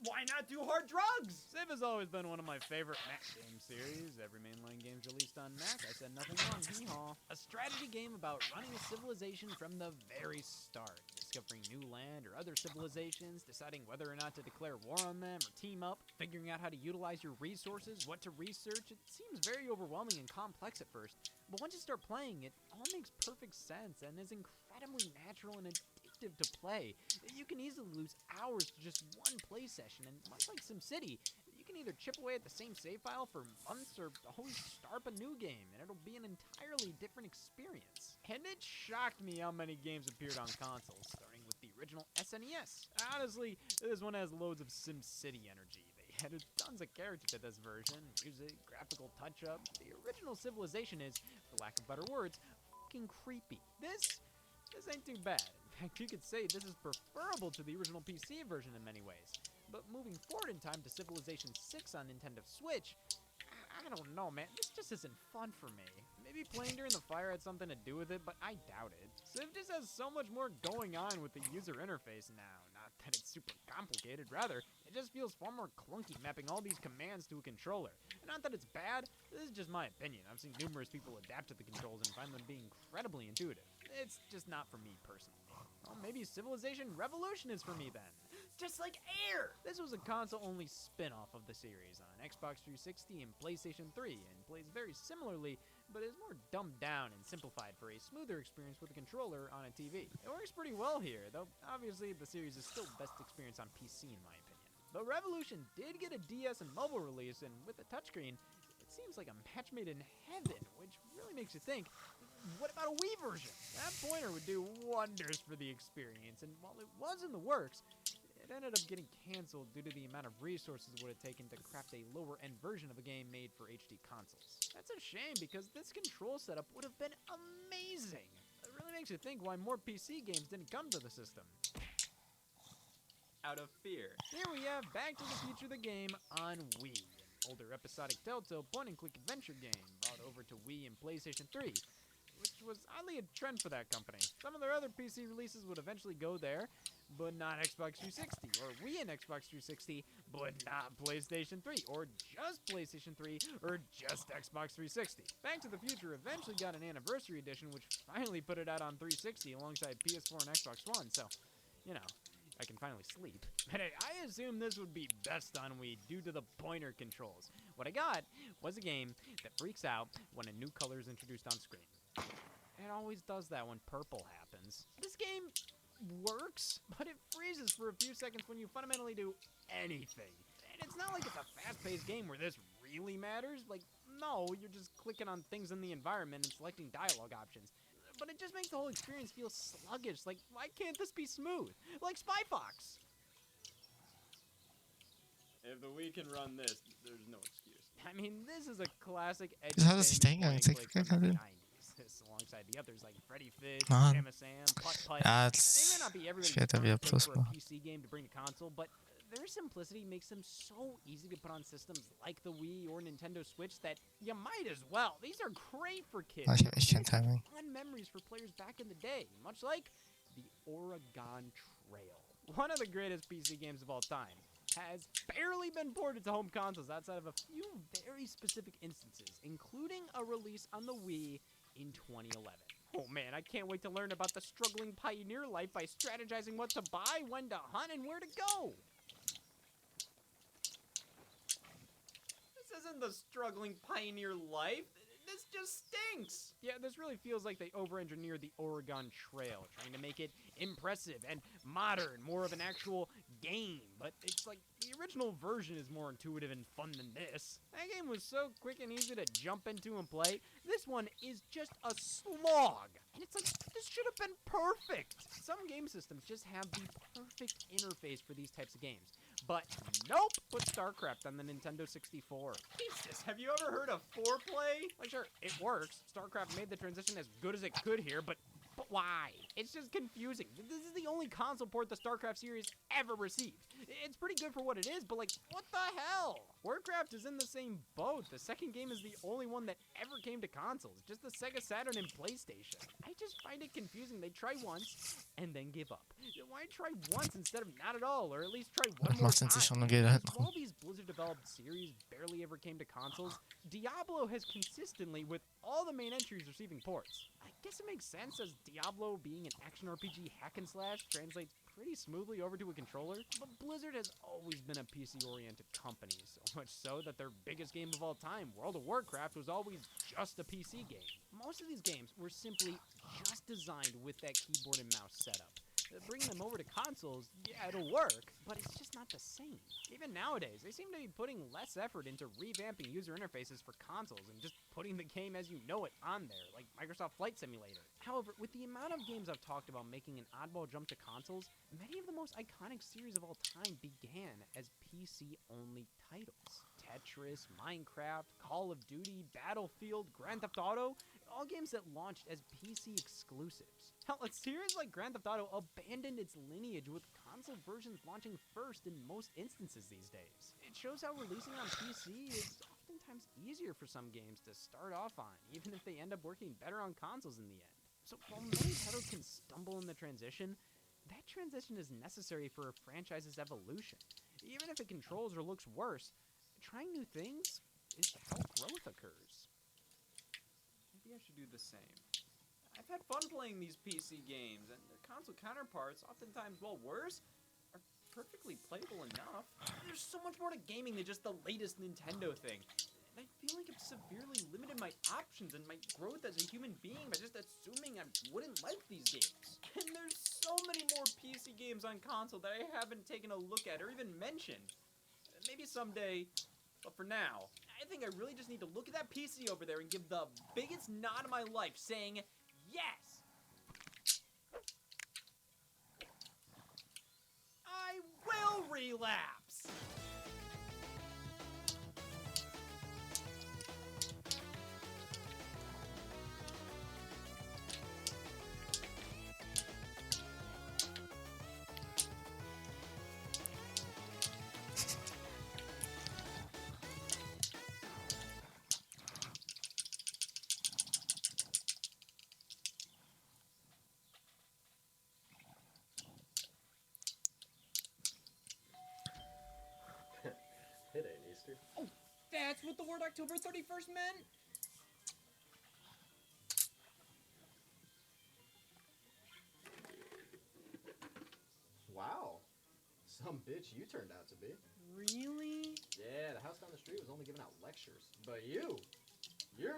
Why not do hard drugs? Civ has always been one of my favorite Mac game series. Every mainline game's released on Mac. I said nothing wrong. Hee-haw. A strategy game about running a civilization from the very start. Discovering new land or other civilizations, deciding whether or not to declare war on them or team up, figuring out how to utilize your resources, what to research. It seems very overwhelming and complex at first, but once you start playing, it all makes perfect sense and is incredibly natural and addictive to play. You can easily lose hours to just one play session, and much like SimCity, you can either chip away at the same save file for months or always start up a new game, and it'll be an entirely different experience. And it shocked me how many games appeared on consoles, starting with the original SNES. Honestly, this one has loads of SimCity energy. They added tons of character to this version, music, graphical touch-up. The original Civilization is, for lack of better words, fucking creepy. This ain't too bad. In fact, you could say this is preferable to the original PC version in many ways. But moving forward in time to Civilization 6 on Nintendo Switch, I don't know, man. This just isn't fun for me. Maybe playing during the fire had something to do with it, but I doubt it. Civ just has so much more going on with the user interface now. Not that it's super complicated, rather, it just feels far more clunky mapping all these commands to a controller. And not that it's bad, this is just my opinion. I've seen numerous people adapt to the controls and find them being incredibly intuitive. It's just not for me personally. Well, maybe Civilization Revolution is for me then. Just like Air! This was a console-only spin-off of the series on Xbox 360 and PlayStation 3, and plays very similarly, but is more dumbed down and simplified for a smoother experience with a controller on a TV. It works pretty well here, though obviously the series is still best experienced on PC in my opinion. But Revolution did get a DS and mobile release, and with a touchscreen, it seems like a match made in heaven, which really makes you think, what about a Wii version? That pointer would do wonders for the experience, and while it was in the works, it ended up getting canceled due to the amount of resources it would have taken to craft a lower-end version of a game made for HD consoles. That's a shame, because this control setup would have been amazing. It really makes you think why more PC games didn't come to the system. Out of fear. Here we have Back to the Future the game on Wii, an older episodic Telltale point-and-click adventure game brought over to Wii and PlayStation 3, which was oddly a trend for that company. Some of their other PC releases would eventually go there, but not Xbox 360, or Wii and Xbox 360, but not PlayStation 3, or just PlayStation 3, or just Xbox 360. Back to the Future eventually got an anniversary edition, which finally put it out on 360 alongside PS4 and Xbox One, so, you know, I can finally sleep. But I assume this would be best on Wii due to the pointer controls. What I got was a game that freaks out when a new color is introduced on screen. It always does that when purple happens. This game works, but it freezes for a few seconds when you fundamentally do anything. And it's not like it's a fast-paced game where this really matters. Like, no, you're just clicking on things in the environment and selecting dialogue options. But it just makes the whole experience feel sluggish. Like, why can't this be smooth? Like Spy Fox. If the Wii can run this, there's no excuse. I mean, this is a classic Wieso hat er sich da edutainment hingesetzt? point-and-click from the 90s. This alongside the others like Freddy Fish, Mann. Sam Sam, Putt Putt. Ja, They may jetzt not be everybody's wird er wieder favorite Plus for a machen. PC game to bring to console, but their simplicity makes them so easy to put on systems like the Wii or Nintendo Switch that you might as well. These are great for kids. Ah, ich habe echt kein These Timing. are fun memories for players back in the day, much like the Oregon Trail, one of the greatest PC games of all time. has barely been ported to home consoles outside of a few very specific instances, including a release on the Wii in 2011. Oh man, I can't wait to learn about the struggling pioneer life by strategizing what to buy, when to hunt, and where to go. This isn't the struggling pioneer life. This just stinks. Yeah, this really feels like they over-engineered the Oregon Trail, trying to make it impressive and modern, more of an actual game. But it's like the original version is more intuitive and fun than this. That game was so quick and easy to jump into and play. This one is just a slog. And it's like, this should have been perfect. Some game systems just have the perfect interface for these types of games. But nope, put StarCraft on the Nintendo 64. Jesus, have you ever heard of foreplay? Like, sure, it works. StarCraft made the transition as good as it could here, but why? It's just confusing. This is the only console port the StarCraft series ever received. It's pretty good for what it is, but like, what the hell? Warcraft is in the same boat. The second game is the only one that ever came to consoles, just the Sega Saturn and PlayStation. I just find it confusing. They try once and then give up. Why try once instead of not at all, or at least try one Das more macht time? sich schon nur jeder hinten rum. While these Blizzard-developed series barely ever came to consoles, Diablo has consistently, with all the main entries receiving ports. I guess it makes sense, as Diablo, being an action RPG hack and slash, translates pretty smoothly over to a controller. But Blizzard has always been a PC-oriented company, so much so that their biggest game of all time, World of Warcraft, was always just a PC game. Most of these games were simply just designed with that keyboard and mouse setup. Bringing them over to consoles, yeah, it'll work, but it's just not the same. Even nowadays, they seem to be putting less effort into revamping user interfaces for consoles and just putting the game as you know it on there, like Microsoft Flight Simulator. However, with the amount of games I've talked about making an oddball jump to consoles, many of the most iconic series of all time began as PC-only titles. Tetris, Minecraft, Call of Duty, Battlefield, Grand Theft Auto, all games that launched as PC exclusives. Hell, a series like Grand Theft Auto abandoned its lineage with console versions launching first in most instances these days. It shows how releasing on PC is oftentimes easier for some games to start off on, even if they end up working better on consoles in the end. So while many titles can stumble in the transition, that transition is necessary for a franchise's evolution. Even if it controls or looks worse, trying new things is how growth occurs. Maybe I should do the same. I've had fun playing these PC games, and their console counterparts, oftentimes, well, worse, are perfectly playable enough. There's so much more to gaming than just the latest Nintendo thing. And I feel like I've severely limited my options and my growth as a human being by just assuming I wouldn't like these games. And there's so many more PC games on console that I haven't taken a look at or even mentioned. Maybe someday, but for now, I think I really just need to look at that PC over there and give the biggest nod of my life, saying, yes! I will relapse! It ain't Easter. Oh, that's what the word October 31st meant? Wow. Some bitch you turned out to be. Really? Yeah, the house down the street was only giving out lectures. But you're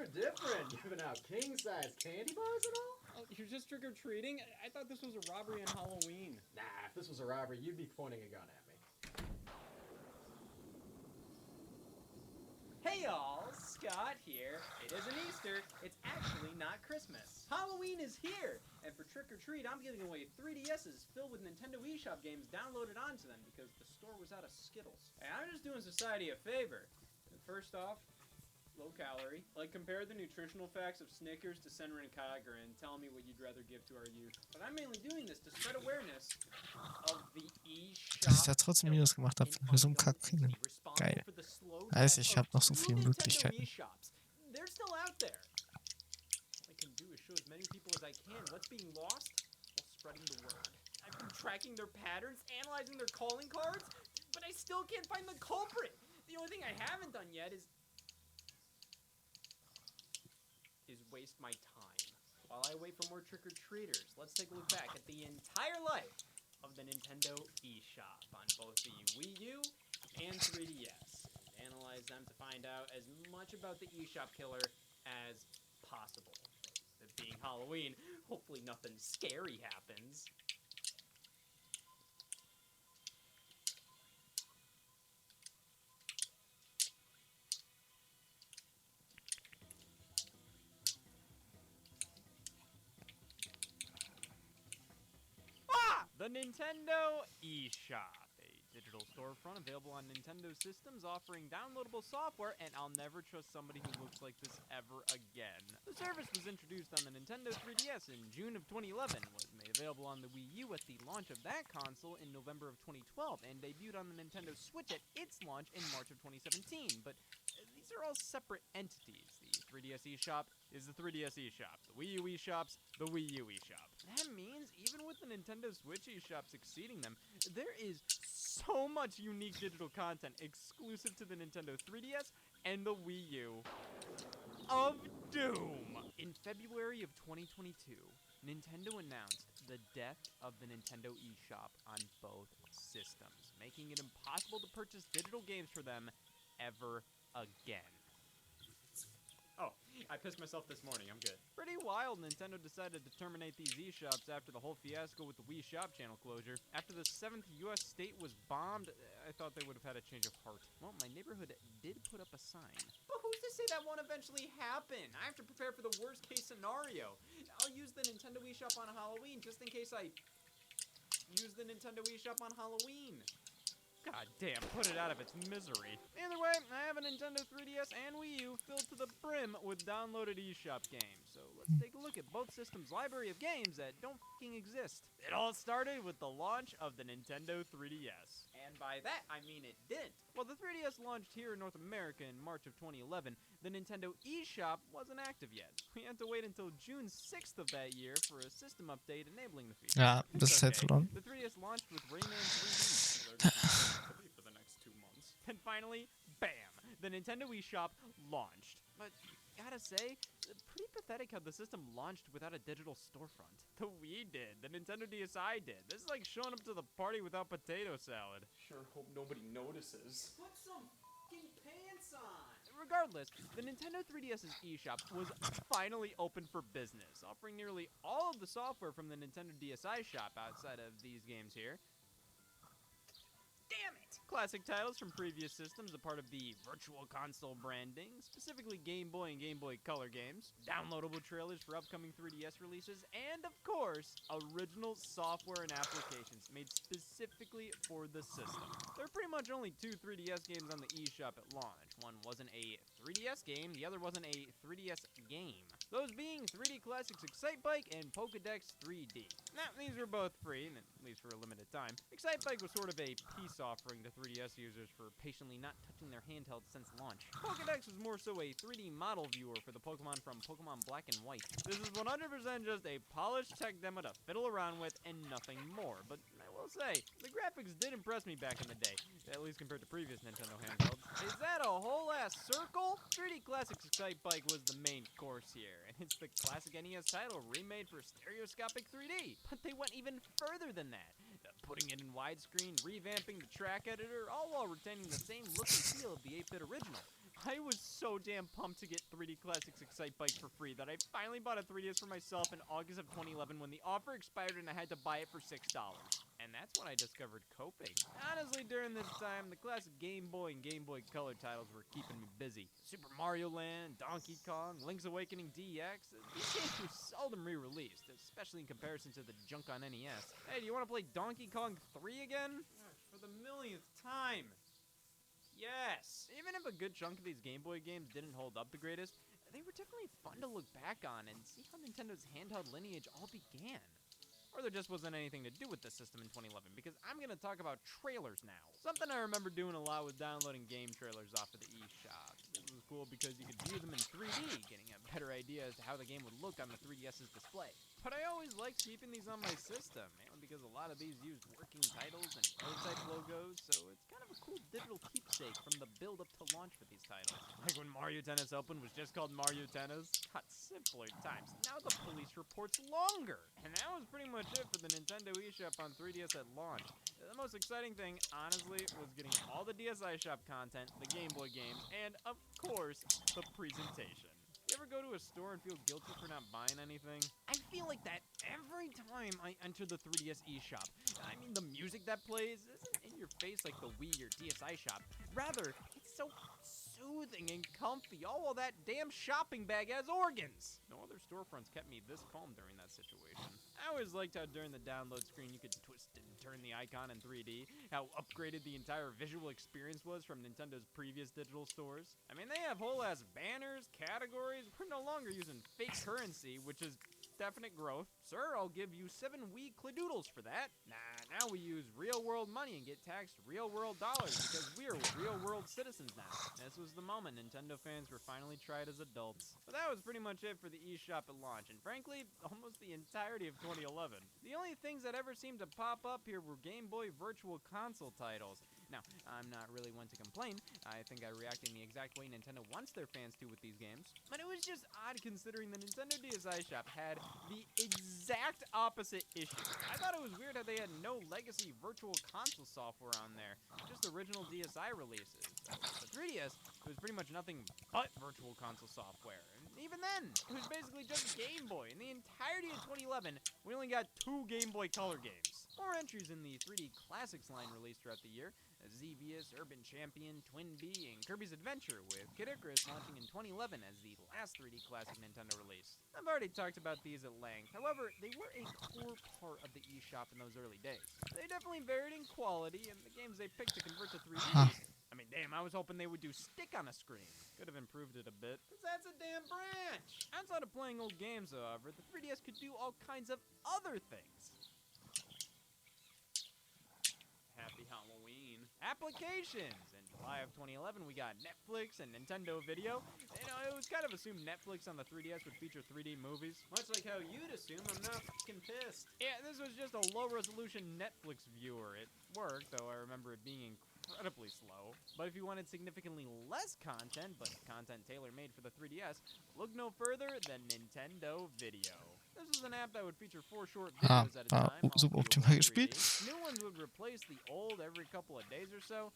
different. Giving out king-size candy bars and all? Oh, you're just trick-or-treating? I thought this was a robbery on Halloween. Nah, if this was a robbery, you'd be pointing a gun at me. Hey y'all, Scott here. It isn't Easter, it's actually not Christmas. Halloween is here, and for Trick or Treat, I'm giving away 3DSs filled with Nintendo eShop games downloaded onto them because the store was out of Skittles. Hey, I'm just doing society a favor. First off, low calorie. Like, compare the nutritional facts of Snickers to Senran Kagura and tell me what you'd rather give to our youth. But I'm mainly doing this to spread awareness of the eShop. Dass ich da trotzdem Minus gemacht habe für so einen Kack kriegen. Geil. Weiß ich habe noch so viele Möglichkeiten. They're still out there. All I can do is show as many people as I can what's being lost while spreading the word. I've been tracking their patterns, analyzing their calling cards. But I still can't find the culprit. The only thing I haven't done yet is waste my time. While I wait for more trick-or-treaters, let's take a look back at the entire life of the Nintendo eShop on both the Wii U and 3DS, and analyze them to find out as much about the eShop killer as possible. It being Halloween, hopefully nothing scary happens. The Nintendo eShop, a digital storefront available on Nintendo systems offering downloadable software, and I'll never trust somebody who looks like this ever again. The service was introduced on the Nintendo 3DS in June of 2011, was made available on the Wii U at the launch of that console in November of 2012, and debuted on the Nintendo Switch at its launch in March of 2017, but these are all separate entities. The 3DS eShop is the 3DS eShop. The Wii U eShop's the Wii U eShop. That means even with the Nintendo Switch eShop succeeding them, there is so much unique digital content exclusive to the Nintendo 3DS and the Wii U of doom. In February of 2022, Nintendo announced the death of the Nintendo eShop on both systems, making it impossible to purchase digital games for them ever again. Oh, I pissed myself this morning, I'm good. Pretty wild, Nintendo decided to terminate these eShops after the whole fiasco with the Wii Shop channel closure. After the 7th US state was bombed, I thought they would have had a change of heart. Well, my neighborhood did put up a sign. But who's to say that won't eventually happen? I have to prepare for the worst case scenario. I'll use the Nintendo eShop on Halloween just in case I use the Nintendo eShop on Halloween. God damn, put it out of its misery. Either way, I have a Nintendo 3DS and Wii U filled to the brim with downloaded eShop games. So let's take a look at both systems' library of games that don't fucking exist. It all started with the launch of the Nintendo 3DS. And by that, I mean it didn't. While the 3DS launched here in North America in March of 2011, the Nintendo eShop wasn't active yet. We had to wait until June 6th of that year for a system update enabling the feature. Ja, das ist jetzt verloren. The 3DS launched with Rayman 3D. For the next 2 months. And finally, bam! The Nintendo eShop launched. But gotta say, pretty pathetic how the system launched without a digital storefront. The Wii did. The Nintendo DSi did. This is like showing up to the party without potato salad. Sure hope nobody notices. Put some fucking pants on! Regardless, the Nintendo 3DS's eShop was finally open for business, offering nearly all of the software from the Nintendo DSi shop outside of these games here. Damn it! Classic titles from previous systems, a part of the Virtual Console branding, specifically Game Boy and Game Boy Color games, downloadable trailers for upcoming 3DS releases, and of course, original software and applications made specifically for the system. There are pretty much only 2 3DS games on the eShop at launch. One wasn't a 3DS game, the other wasn't a 3DS game. Those being 3D Classics Excitebike and Pokédex 3D. Now, these were both free, at least for a limited time. Excitebike was sort of a peace offering to 3DS users for patiently not touching their handheld since launch. Pokédex was more so a 3D model viewer for the Pokemon from Pokemon Black and White. This is 100% just a polished tech demo to fiddle around with and nothing more, but I will say, the graphics did impress me back in the day, at least compared to previous Nintendo handhelds. Is that a whole-ass circle? 3D Classics Excitebike was the main course here, and it's the classic NES title remade for stereoscopic 3D. But they went even further than that, putting it in widescreen, revamping the track editor, all while retaining the same look and feel of the 8-bit original. I was so damn pumped to get 3D Classics Excitebike for free that I finally bought a 3DS for myself in August of 2011 when the offer expired and I had to buy it for $6. And that's when I discovered coping. Honestly, during this time, the classic Game Boy and Game Boy Color titles were keeping me busy. Super Mario Land, Donkey Kong, Link's Awakening DX, these games were seldom re-released, especially in comparison to the junk on NES. Hey, do you want to play Donkey Kong 3 again? For the millionth time. Yes! Even if a good chunk of these Game Boy games didn't hold up the greatest, they were definitely fun to look back on and see how Nintendo's handheld lineage all began. Or there just wasn't anything to do with this system in 2011, because I'm going to talk about trailers now. Something I remember doing a lot was downloading game trailers off of the eShop. This was cool because you could view them in 3D, getting a better idea as to how the game would look on the 3DS's display. But I always liked keeping these on my system, mainly because because a lot of these use working titles and prototype logos, so it's kind of a cool digital keepsake from the build-up to launch for these titles. Like when Mario Tennis Open was just called Mario Tennis. Got simpler times. Now the police report's longer. And that was pretty much it for the Nintendo eShop on 3DS at launch. The most exciting thing, honestly, was getting all the DSi Shop content, the Game Boy games, and, of course, the presentation. You ever go to a store and feel guilty for not buying anything? I feel like that every time I enter the 3DS eShop. I mean, the music that plays isn't in your face like the Wii or DSi Shop. Rather, it's so soothing and comfy, all while that damn shopping bag has organs. No other storefronts kept me this calm during that situation. I always liked how during the download screen you could twist and turn the icon in 3D, how upgraded the entire visual experience was from Nintendo's previous digital stores. I mean, they have whole-ass banners, categories. We're no longer using fake currency, which is definite growth. Sir, I'll give you 7 Wii Cladoodles for that. Nah, now we use real-world money and get taxed real-world dollars because we're real-world citizens now. This was the moment Nintendo fans were finally tried as adults. But that was pretty much it for the eShop at launch, and frankly, almost the entirety of 2011. The only things that ever seemed to pop up here were Game Boy Virtual Console titles. Now, I'm not really one to complain. I think I react in the exact way Nintendo wants their fans to with these games. But it was just odd considering the Nintendo DSi Shop had the exact opposite issue. I thought it was weird how they had no legacy Virtual Console software on there, just original DSi releases. The 3DS, it was pretty much nothing but Virtual Console software. And even then, it was basically just Game Boy. In the entirety of 2011, we only got 2 Game Boy Color games. More entries in the 3D Classics line released throughout the year: Xevious, Urban Champion, Twin Bee, and Kirby's Adventure, with Kid Icarus launching in 2011 as the last 3D Classic Nintendo release. I've already talked about these at length, however, they were a core part of the eShop in those early days. They definitely varied in quality, and the games they picked to convert to 3D. I mean, damn, I was hoping they would do stick on a screen. Could have improved it a bit. Cause that's a damn branch! Outside of playing old games, however, the 3DS could do all kinds of other things. Happy Halloween. Applications! In July of 2011, we got Netflix and Nintendo Video. You know, it was kind of assumed Netflix on the 3DS would feature 3D movies. Much like how you'd assume I'm not fucking pissed. Yeah, this was just a low-resolution Netflix viewer. It worked, though I remember it being incredibly slow. But if you wanted significantly less content, but content tailor-made for the 3DS, look no further than Nintendo Video. This was an app that would feature 4 short videos at a time. all suboptimal viewable in gespielt. 3D. New ones would replace the old every couple of days or so.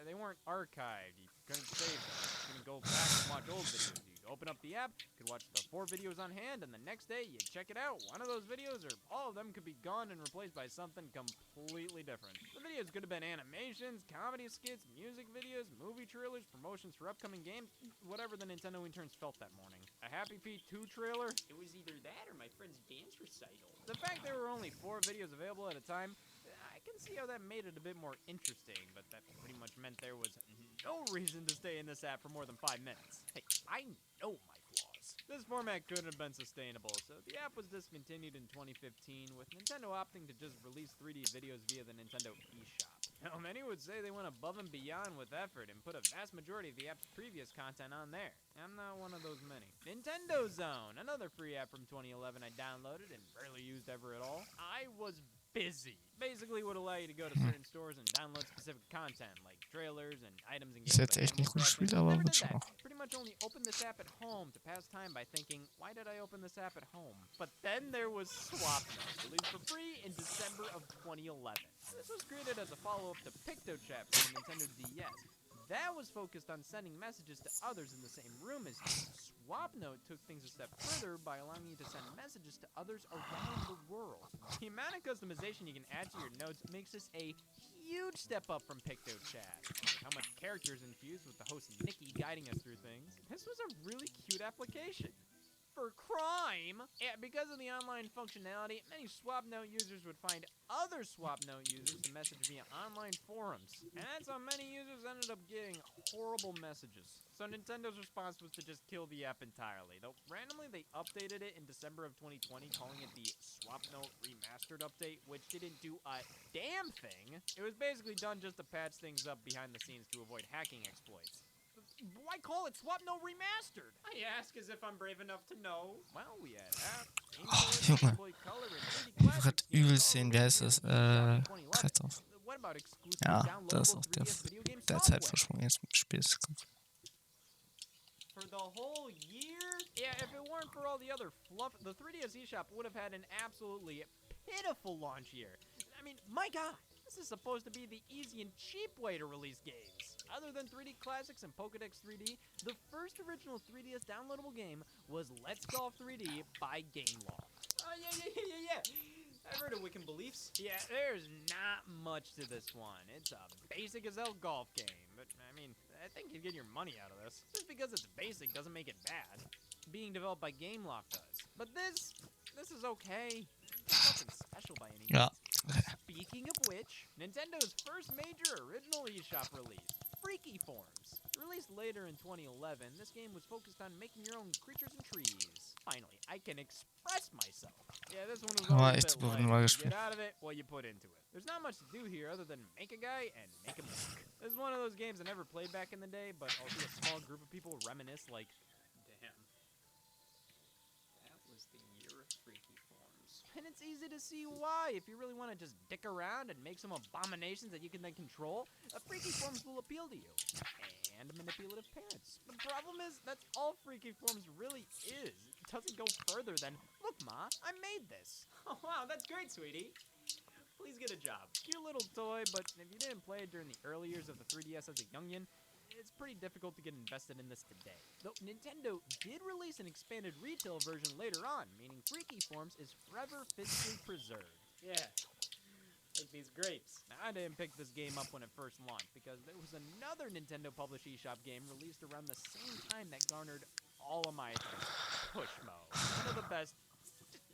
They weren't archived. You couldn't save them. You couldn't go back and watch old videos. You'd open up the app, could watch the 4 videos on hand, and the next day you'd check it out. One of those videos, or all of them, could be gone and replaced by something completely different. The videos could have been animations, comedy skits, music videos, movie trailers, promotions for upcoming games, whatever the Nintendo interns felt that morning. A Happy Feet 2 trailer? It was either that or my friend's dance recital. The fact there were only 4 videos available at a time, I can see how that made it a bit more interesting, but that pretty much meant there was no reason to stay in this app for more than 5 minutes. Hey, I know my flaws. This format couldn't have been sustainable, so the app was discontinued in 2015, with Nintendo opting to just release 3D videos via the Nintendo eShop. Now, many would say they went above and beyond with effort and put a vast majority of the app's previous content on there. I'm not one of those many. Nintendo Zone, another free app from 2011 I downloaded and rarely used ever at all. I was busy. Basically would allow you to go to certain stores and download specific content, like trailers and items and Ist games jetzt like echt ein Animal gutes Crossing. Spiel, aber Never wird did schon that. noch. Pretty much only opened this app at home to pass time by thinking, why did I open this app at home? But then there was Swap Note, released for free in December of 2011. This was created as a follow-up to PictoChat for the Nintendo DS. That was focused on sending messages to others in the same room as you. SwapNote took things a step further by allowing you to send messages to others around the world. The amount of customization you can add to your notes makes this a huge step up from PictoChat. How much characters infused with the host Nikki guiding us through things. This was a really cute application. For crime! Yeah, because of the online functionality, many SwapNote users would find other SwapNote users to message via online forums. And that's how many users ended up getting horrible messages. So Nintendo's response was to just kill the app entirely, though randomly they updated it in December of 2020, calling it the SwapNote Remastered Update, which didn't do a damn thing. It was basically done just to patch things up behind the scenes to avoid hacking exploits. Why call it Swap No Remastered? I ask as if I'm brave enough to know. Well, we had app, Oh, Junge. Boy Color, and 3D Ich will grad Classics übel games all sehen, wie heißt das? released in 2011. Brett auf. What about exclusive Ja, da ist downloadable auch der, 3DS video game der software? Zeitversprung jetzt im Spiel. For the whole year? Yeah, if it weren't for all the other fluff, the 3DS eShop would have had an absolutely pitiful launch year. I mean, my God, this is supposed to be the easy and cheap way to release games. Other than 3D Classics and Pokédex 3D, the first original 3DS downloadable game was Let's Golf 3D by GameLoft. Oh, yeah. I've heard of Wiccan Beliefs. Yeah, there's not much to this one. It's a basic as hell golf game, but I mean, I think you'd get your money out of this. Just because it's basic doesn't make it bad. Being developed by GameLoft does. But this is okay. It's nothing special by any means. Ja. Speaking of which, Nintendo's first major original eShop release, Freaky Forms. Released later in 2011, this game was focused on making your own creatures and trees. Finally, I can express myself. Yeah, this one was Aber always a echt bit light. mal You gespielt. get out of it what you put into it. There's not much to do here other than make a guy and make him work. This is one of those games I never played back in the day, but I'll see a small group of people reminisce like, Damn. That was the year of Freaky Forms. and it's easy to see why. If you really want to just dick around and make some abominations that you can then control, Freaky Forms will appeal to you. And manipulative parents. The problem is, that's all Freaky Forms really is. It doesn't go further than, look, Ma, I made this. Oh, wow, that's great, sweetie. Please get a job. Cute little toy, but if you didn't play it during the early years of the 3DS as a youngin', it's pretty difficult to get invested in this today. Though Nintendo did release an expanded retail version later on, meaning Freaky Forms is forever physically preserved. Yeah. Like these grapes. Now, I didn't pick this game up when it first launched, because there was another Nintendo-published eShop game released around the same time that garnered all of my attention. Pushmo. One of the best...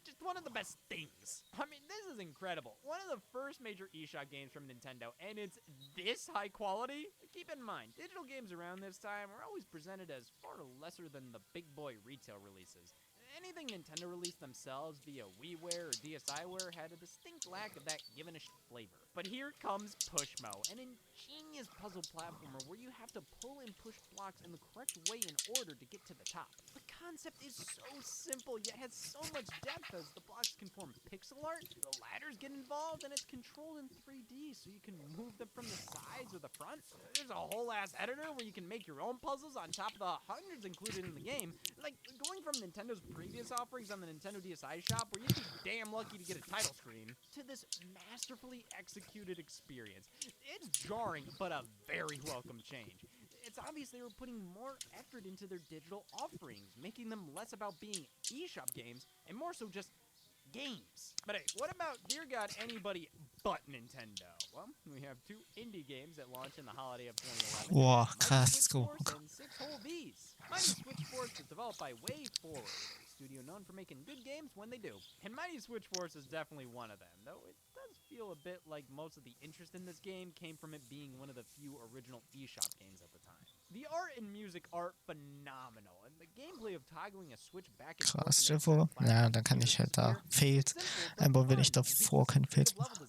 Just one of the best things. I mean, this is incredible. One of the first major eShop games from Nintendo, and it's this high quality? Keep in mind, digital games around this time were always presented as far lesser than the big boy retail releases. Anything Nintendo released themselves via WiiWare or DSiWare had a distinct lack of that given a flavor. But here comes Pushmo, an ingenious puzzle platformer where you have to pull and push blocks in the correct way in order to get to the top. The concept is so simple, yet has so much depth as the blocks can form pixel art, the ladders get involved, and it's controlled in 3D so you can move them from the sides or the front. There's a whole ass editor where you can make your own puzzles on top of the hundreds included in the game. Like, going from Nintendo's previous offerings on the Nintendo DSi shop, where you'd be damn lucky to get a title screen, to this masterfully executed experience. It's jarring, but a very welcome change. It's obvious they were putting more effort into their digital offerings, making them less about being eShop games and more so just games. But hey, what about, dear God, anybody but Nintendo? Well, we have two indie games that launched in the holiday of 2011. Boah, Mighty krass. Switch Go. Force and Six Whole Bees. Mighty Switch Force is developed by Way Forward, a studio known for making good games when they do. And Mighty Switch Force is definitely one of them, though it does feel a bit like most of the interest in this game came from it being one of the few original eShop games at the time. The art and music are phenomenal, and the gameplay of toggling a switch back and forth Krass, stell dir in vor, different ja, dann kann ich halt da Fehlt einbauen, wenn ich davor kein Fehlt mache.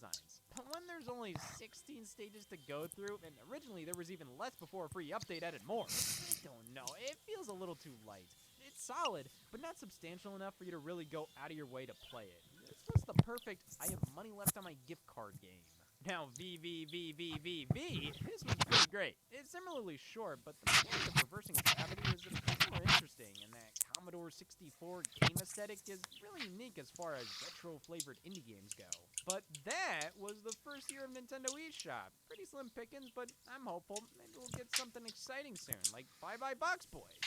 But when there's only 16 stages to go through, and originally there was even less before a free update added more, I don't know, it feels a little too light. It's solid, but not substantial enough for you to really go out of your way to play it. This was the perfect, I have money left on my gift card game. Now, VVVVVV, this was pretty great. It's similarly short, but the mechanic of reversing gravity is a bit more interesting, and that Commodore 64 game aesthetic is really unique as far as retro-flavored indie games go. But that was the first year of Nintendo eShop. Pretty slim pickings, but I'm hopeful. Maybe we'll get something exciting soon, like Bye Bye Box Boys.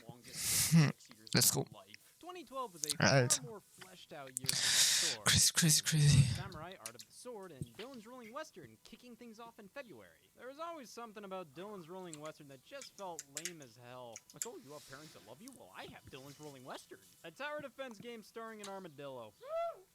Longest 6 years Let's of go. my life. 2012 was a Alter. far more fleshed out year for the sword. Crazy. Samurai Art of the Sword and Dylan's Rolling Western kicking things off in February. There was always something about Dylan's Rolling Western that just felt lame as hell. Like, oh, you have parents that love you? Well, I have Dylan's Rolling Western. A tower defense game starring an armadillo.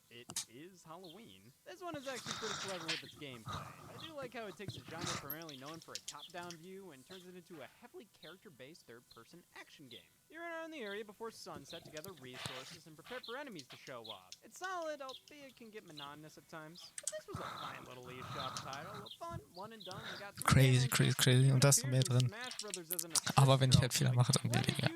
It is Halloween. This one is actually pretty clever with its gameplay. I do like how it takes a genre primarily known for a top-down view and turns it into a heavily character-based third-person action game. You're around the area before sunset to gather resources and prepare for enemies to show up. It's solid, albeit it can get monotonous at times. But this was a fine little eShop title. Fun, one and done, and got crazy, crazy, crazy. Und da ist noch mehr drin. Aber wenn ich halt Fehler mache, dann weniger.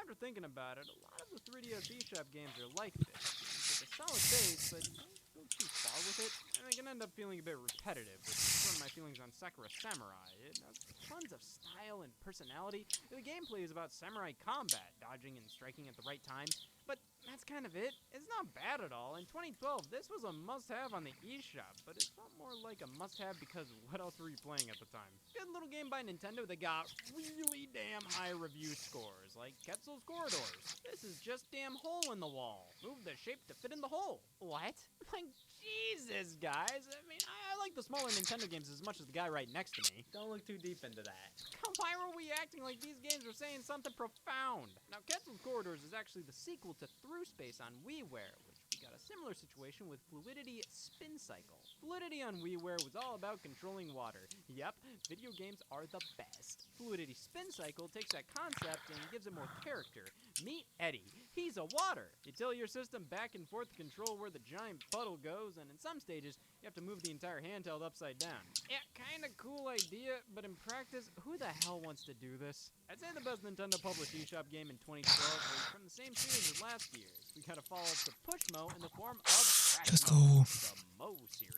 After thinking about it, a lot of the 3DS eShop games are like this. It's a solid base, but don't go too far with it, and I can end up feeling a bit repetitive, which is some of my feelings on Sakura Samurai. It has tons of style and personality. The gameplay is about samurai combat, dodging and striking at the right time, but that's kind of it. It's not bad at all. In 2012, this was a must-have on the eShop, but it felt more like a must-have because what else were you playing at the time? Good little game by Nintendo that got really damn high review scores, like Quetzal's Corridors. This is just damn hole in the wall. Move the shape to fit in the hole. What? Like, Jesus, guys. I mean, I like the smaller Nintendo games as much as the guy right next to me. Don't look too deep into that. Why were we acting like these games were saying something profound? Now, Quetzal's Corridors is actually the sequel to Through Space on WiiWare, which we got a similar situation with Fluidity Spin Cycle. Fluidity on WiiWare was all about controlling water. Yep, video games are the best. Fluidity Spin Cycle takes that concept and gives it more character. Meet Eddie. He's a water. You tilt your system back and forth to control where the giant puddle goes, and in some stages, you have to move the entire handheld upside down. Yeah, kinda cool idea, but in practice, who the hell wants to do this? I'd say the best Nintendo published eShop game in 2012 was from the same series as last year's. We gotta follow up to Pushmo in the form of Let's Trackmo, go. the Mo series.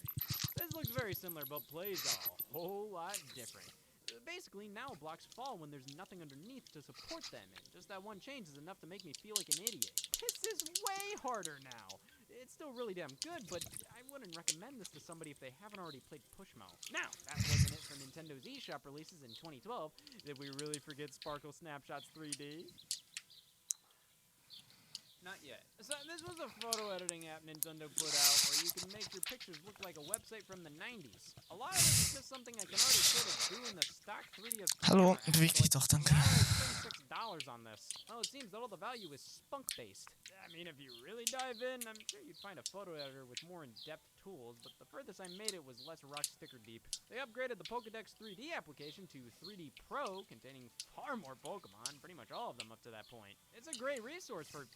This looks very similar, but plays a whole lot different. Basically, now blocks fall when there's nothing underneath to support them, and just that one change is enough to make me feel like an idiot. This is way harder now. It's still really damn good, but I wouldn't recommend this to somebody if they haven't already played Pushmo. Now, that wasn't it for Nintendo's eShop releases in 2012. Did we really forget Sparkle Snapshots 3D? Not yet. So this was a photo editing app Nintendo put out where you can make your pictures look like a website from the 90s. A lot of this is just something I can already sort of do in the stock 3DS. Hallo, camera app, beweg so dich doch, danke. now it's $26 on this. Oh, it seems that all the value is spunk-based. I mean, if you really dive in, I'm sure you'd find a photo editor with more in-depth tools, but the furthest I made it was less rock sticker deep. They upgraded the Pokédex 3D application to 3D Pro, containing far more Pokemon, pretty much all of them up to that point. It's a great resource for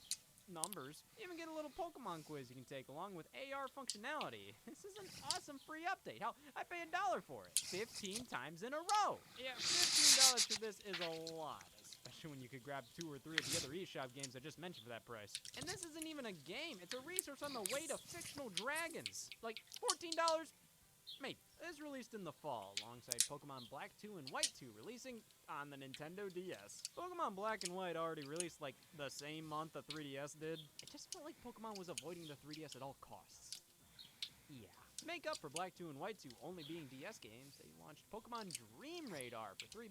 numbers. Even get a little Pokemon quiz you can take along with AR functionality. This is an awesome free update. Hell, I pay $1 for it. 15 times in a row. Yeah, $15 for this is a lot, especially when you could grab 2 or 3 of the other eShop games I just mentioned for that price. And this isn't even a game. It's a resource on the way to fictional dragons. Like, $14? Mate, this released in the fall, alongside Pokemon Black 2 and White 2 releasing on the Nintendo DS. Pokemon Black and White already released like the same month the 3DS did. It just felt like Pokemon was avoiding the 3DS at all costs. Yeah. To make up for Black 2 and White 2 only being DS games, they launched Pokemon Dream Radar for $3.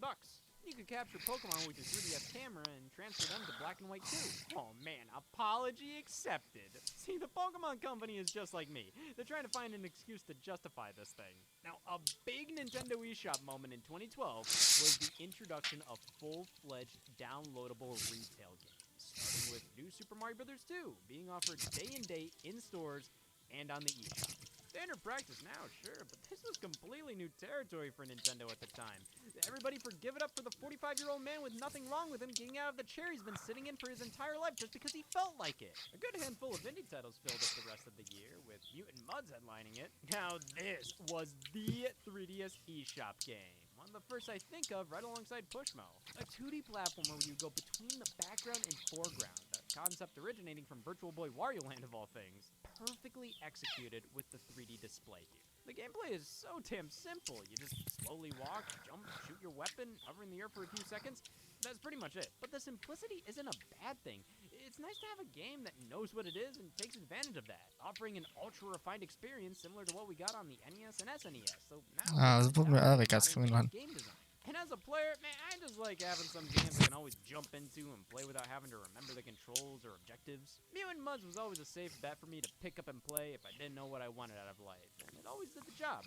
You could capture Pokemon with your 3DS camera and transfer them to Black and White 2. Oh man, apology accepted. See, the Pokemon Company is just like me. They're trying to find an excuse to justify this thing. Now, a big Nintendo eShop moment in 2012 was the introduction of full-fledged downloadable retail games, starting with New Super Mario Bros. 2 being offered day and date in stores and on the eShop. Standard practice now, sure, but this was completely new territory for Nintendo at the time. Everybody forgive it up for the 45-year-old man with nothing wrong with him getting out of the chair he's been sitting in for his entire life just because he felt like it. A good handful of indie titles filled up the rest of the year, with Mutant Mudds headlining it. Now this was the 3DS eShop game. One of the first I think of right alongside Pushmo. A 2D platformer where you go between the background and foreground, a concept originating from Virtual Boy Wario Land of all things. Perfectly executed with the 3D display here. The gameplay is so damn simple. You just slowly walk, jump, shoot your weapon, hover in the air for a few seconds. That's pretty much it. But the simplicity isn't a bad thing. It's nice to have a game that knows what it is and takes advantage of that, offering an ultra-refined experience similar to what we got on the NES and SNES. So now, Also probieren wir alle ganz früh an. game design. And as a player, man, I just like having some games I can always jump into and play without having to remember the controls or objectives. Mutant Mudds was always a safe bet for me to pick up and play if I didn't know what I wanted out of life, and it always did the job.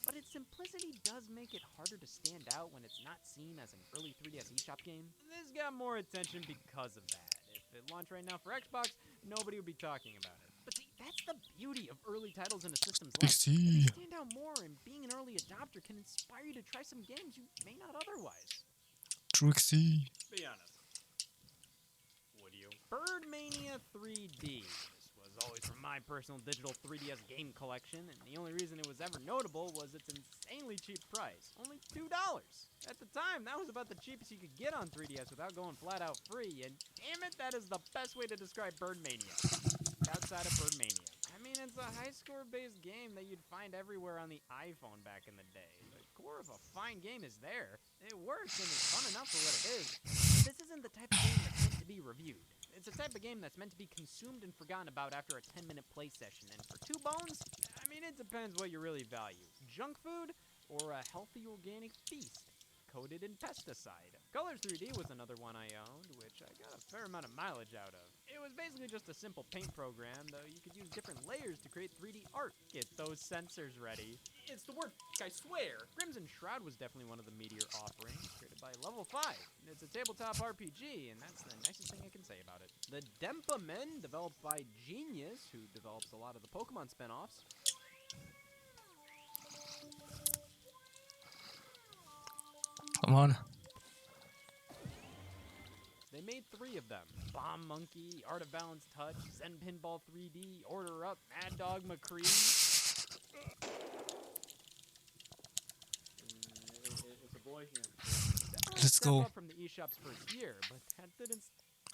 But its simplicity does make it harder to stand out when it's not seen as an early 3DS eShop game. This got more attention because of that. If it launched right now for Xbox, nobody would be talking about it. But see, that's the beauty of early titles in a system's life. They stand out more, and being an early adopter can inspire you to try some games you may not otherwise. Trixie. Be honest. Would you? Birdmania 3D. This was always from my personal digital 3DS game collection, and the only reason it was ever notable was its insanely cheap price. Only $2. At the time, that was about the cheapest you could get on 3DS without going flat out free, and damn it, that is the best way to describe Birdmania. Outside of Birdmania. I mean, it's a high score based game that you'd find everywhere on the iPhone back in the day. The core of a fine game is there. It works and it's fun enough for what it is. This isn't the type of game that's meant to be reviewed. It's a type of game that's meant to be consumed and forgotten about after a 10-minute play session. And for 2 bones, I mean, it depends what you really value. Junk food or a healthy organic feast coated in pesticide. Colors 3D was another one I owned, which I got a fair amount of mileage out of. It was basically just a simple paint program, though you could use different layers to create 3D art. Get those sensors ready. It's the word, I swear. Crimson Shroud was definitely one of the meteor offerings, created by Level 5. It's a tabletop RPG, and that's the nicest thing I can say about it. The Dempa Men, developed by Genius, who develops a lot of the Pokemon spin-offs. Come on. They made 3 of them. Bomb Monkey, Art of Balance Touch, Zen Pinball 3D, Order Up, Mad Dog McCree. It's a boy here. Let's go. Up from the eShop's first year, but that didn't...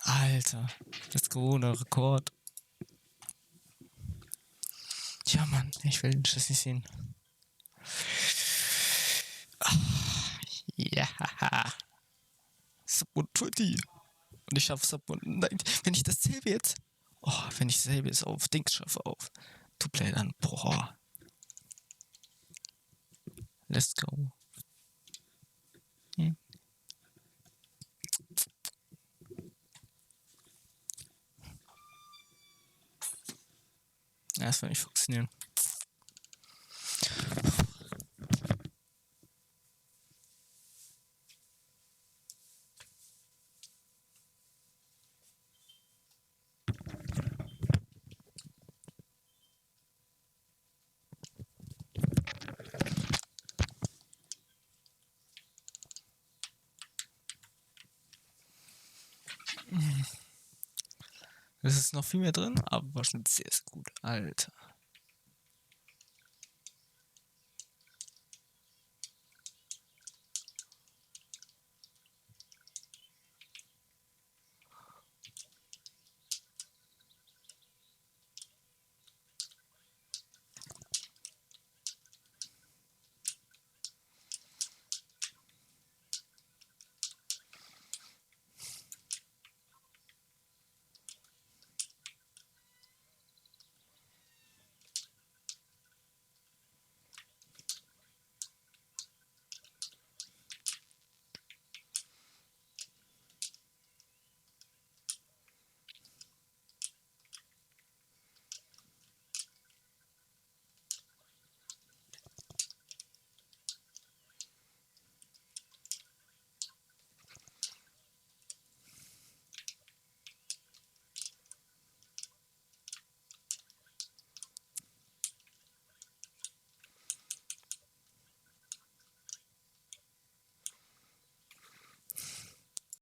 Alter. Let's go, der Rekord. Ja, Mann, ich will das nicht sehen. Ja. Sub 120. Und ich schaffe Sub 1. Nein, wenn ich dasselbe jetzt. Oh, wenn ich dasselbe jetzt auf Dings schaffe, auf Two-Play, dann. Boah. Let's go. Hm. Ja, das wird nicht funktionieren. Es ist noch viel mehr drin, aber war schon sehr, sehr gut. Alter.